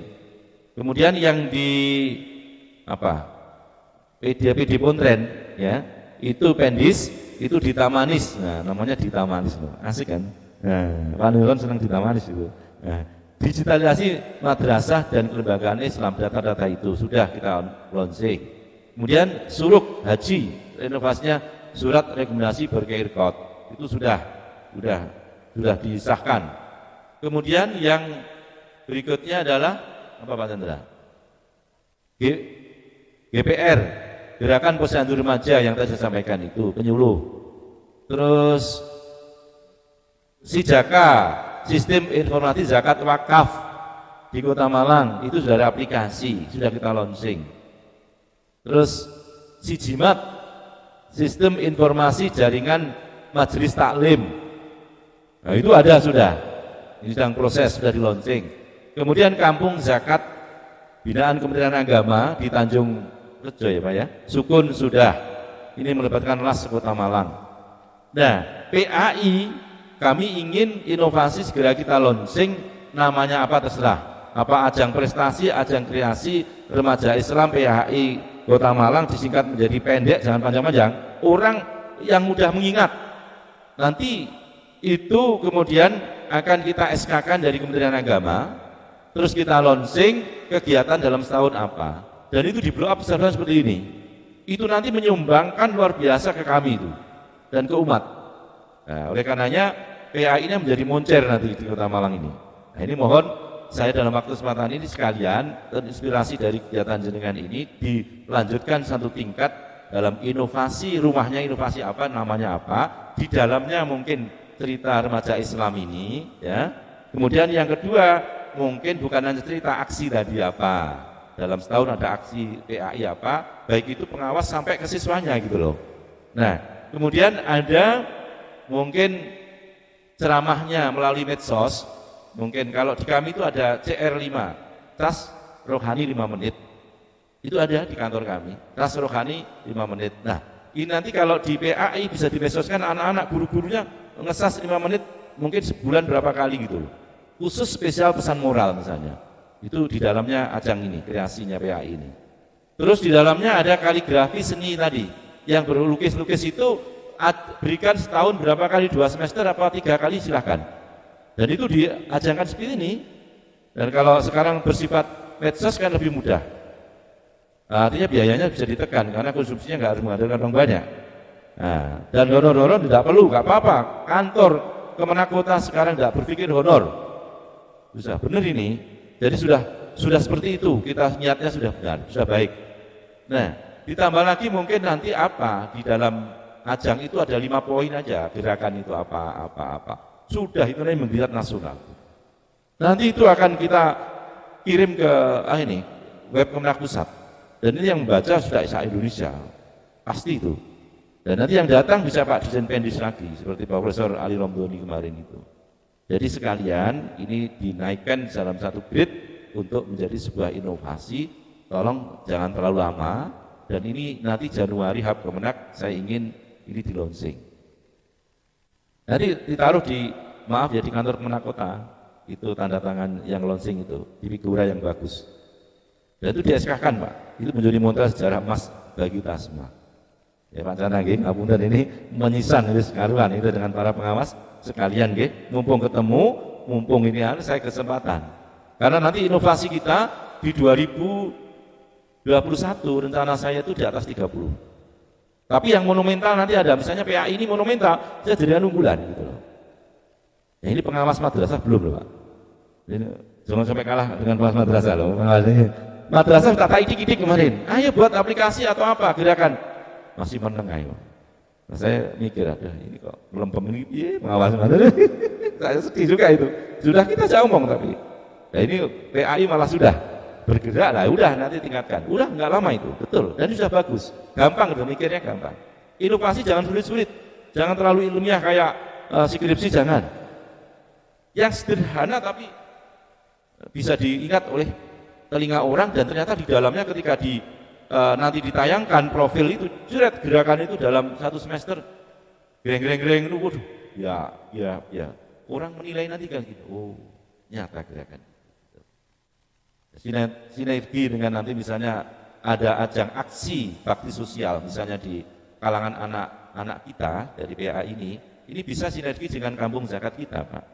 Kemudian yang di PD Pontren, ya, itu Pendis, itu di Tamanis. Nah, namanya di Tamanis, asik kan? Nah, Pak Nurul senang di Tamanis itu. Nah, digitalisasi madrasah dan kelembagaan Islam, data-data itu sudah kita launching. Kemudian suruk haji, inovasinya surat rekomendasi berkeirkot, itu sudah disahkan. Kemudian yang berikutnya adalah apa Pak Chandra? GPR, Gerakan Posyandu Remaja yang tadi saya sampaikan itu, penyuluh. Terus Sijaka, Sistem Informasi Zakat Wakaf di Kota Malang, itu sudah ada aplikasi, sudah kita launching. Terus Sijimat, Sistem Informasi Jaringan Majelis Taklim. Nah, itu ada sudah. Ini sedang proses, sudah di launching. Kemudian Kampung Zakat binaan Kementerian Agama di Tanjung Rejo ya Pak ya. Sukun sudah. Ini melibatkan LAS Kota Malang. Nah, PAI kami ingin inovasi segera kita launching, namanya apa terserah. Apa ajang prestasi, ajang kreasi remaja Islam PAI Kota Malang, disingkat menjadi pendek, jangan panjang-panjang. Orang yang mudah mengingat. Nanti itu kemudian akan kita SK-kan dari Kementerian Agama, terus kita launching kegiatan dalam setahun apa. Dan itu di blow up seperti ini. Itu nanti menyumbangkan luar biasa ke kami itu dan ke umat. Nah, oleh karenanya PAI ini menjadi moncer nanti di Kota Malang ini. Nah, ini mohon saya dalam waktu kesempatan ini sekalian terinspirasi dari kegiatan jenengan ini dilanjutkan satu tingkat dalam inovasi, rumahnya inovasi apa, namanya apa, di dalamnya mungkin cerita remaja Islam ini, ya. Kemudian yang kedua mungkin bukan hanya cerita aksi tadi apa. Dalam setahun ada aksi PAI apa, baik itu pengawas sampai ke siswanya gitu loh. Nah, kemudian ada mungkin ceramahnya melalui medsos, mungkin kalau di kami itu ada CR5, tas rohani 5 menit, itu ada di kantor kami, tas rohani 5 menit. Nah, ini nanti kalau di PAI bisa dimesoskan anak-anak, guru-gurunya ngesas 5 menit, mungkin sebulan berapa kali gitu loh. Khusus spesial pesan moral misalnya. Itu di dalamnya ajang ini, kreasinya PAI ini. Terus di dalamnya ada kaligrafi seni tadi, yang berlukis-lukis itu berikan setahun berapa kali, 2 semester apa 3 kali silahkan. Dan itu diajangkan seperti ini. Dan kalau sekarang bersifat medsos kan lebih mudah. Artinya biayanya bisa ditekan karena konsumsinya nggak harus menghadirkan orang banyak. Nah, dan honor-honor tidak perlu, nggak apa-apa. Kantor Kemenak Kota sekarang nggak berpikir honor. Bisa benar ini. Jadi sudah seperti itu, kita niatnya sudah benar, sudah baik. Nah, ditambah lagi mungkin nanti apa di dalam ajang itu ada 5 poin aja, gerakan itu apa. Sudah itu namanya menggiat nasional. Nanti itu akan kita kirim ke web Kemenak Pusat. Dan ini yang membaca sudah Indonesia, pasti itu. Dan nanti yang datang bisa Pak Dirjen Pendis lagi, seperti Profesor Ali Romdoni kemarin itu. Jadi sekalian ini dinaikkan dalam satu grade untuk menjadi sebuah inovasi. Tolong jangan terlalu lama. Dan ini nanti Januari Hub Kemenak saya ingin ini di launching. Nanti ditaruh di kantor Kemenak Kota. Itu tanda tangan yang launching itu di figura yang bagus. Dan itu di SK-kan Pak, itu menjadi modal sejarah emas bagi kita semua. Ya Pak Chandra nggih, ngapunten ini menyisan ini sekaruan itu dengan para pengawas sekalian nggih, mumpung ketemu, mumpung ini saya kesempatan. Karena nanti inovasi kita di 2021 rencana saya itu di atas 30. Tapi yang monumental nanti ada, misalnya PAI ini monumental, saya jadikan unggulan gitu loh. Ya ini pengawas madrasah belum loh Pak. Ini jangan sampai kalah dengan pengawas madrasah loh. Madrasah tak idik-idik kemarin. Ayo buat aplikasi atau apa gerakan. Masih meneng ayo. Nah, saya mikir ada ini kok melempem ini pengawas madrasah. Saya sedih juga itu. Sudah kita jauh ngomong tapi. Nah ini PAI malah sudah bergerak lah, udah nanti tingkatkan. Udah nggak lama itu, betul. Dan itu sudah bagus. Gampang udah mikirnya gampang. Inovasi jangan sulit-sulit. Jangan terlalu ilmiah kayak skripsi jangan. Yang sederhana tapi bisa diingat oleh telinga orang dan ternyata di dalamnya ketika nanti ditayangkan profil itu jeret gerakan itu dalam satu semester gereng itu waduh ya orang menilai nanti kan gitu oh nyata gerakan sinergi dengan nanti misalnya ada ajang aksi bakti sosial misalnya di kalangan anak-anak kita dari PA ini bisa sinergi dengan kampung zakat kita Pak.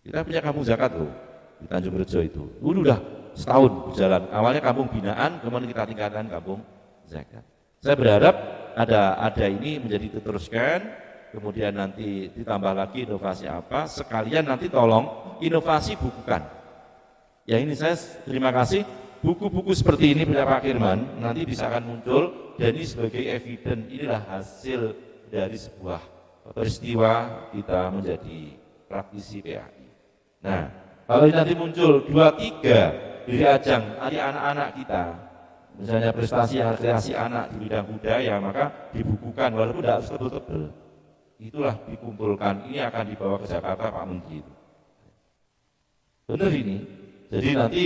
Kita punya kampung zakat loh di Tanjung Rejo itu. Udah setahun berjalan. Awalnya kampung binaan, kemudian kita tingkatkan kampung zakat. Saya berharap ada ini menjadi diteruskan, kemudian nanti ditambah lagi inovasi apa, sekalian nanti tolong inovasi bukukan. Ya ini saya terima kasih, buku-buku seperti ini punya Pak Kirman, nanti bisa akan muncul, dan ini sebagai evidence, inilah hasil dari sebuah peristiwa kita menjadi praktisi PAI. Nah, kalau nanti muncul 2-3 dari ajang anak-anak kita, misalnya prestasi kreasi anak di bidang budaya, maka dibukukan walaupun tidak harus tebel-tebel. Itulah dikumpulkan, ini akan dibawa ke Jakarta Pak Menteri itu. Benar ini. Jadi nanti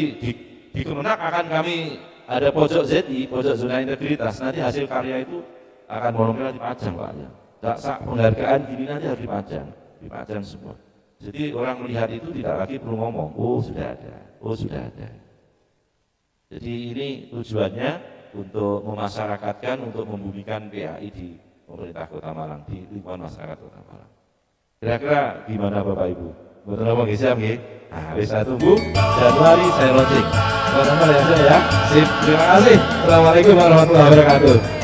di Kemenak akan kami ada pojok ZI, pojok zona integritas. Nanti hasil karya itu akan monumental dipajang Pak. Tak penghargaan gini nanti harus dipajang semua. Jadi orang melihat itu tidak lagi perlu ngomong, oh sudah ada. Jadi ini tujuannya untuk memasyarakatkan, untuk membumikan PAI di pemerintah Kota Malang, di lingkungan masyarakat Kota Malang. Kira-kira gimana Bapak Ibu? Betul apa Gisam nggih? Nah, bisa tunggu Januari saya launching. Teman-teman ya. Sip, terima kasih. Assalamualaikum warahmatullahi wabarakatuh.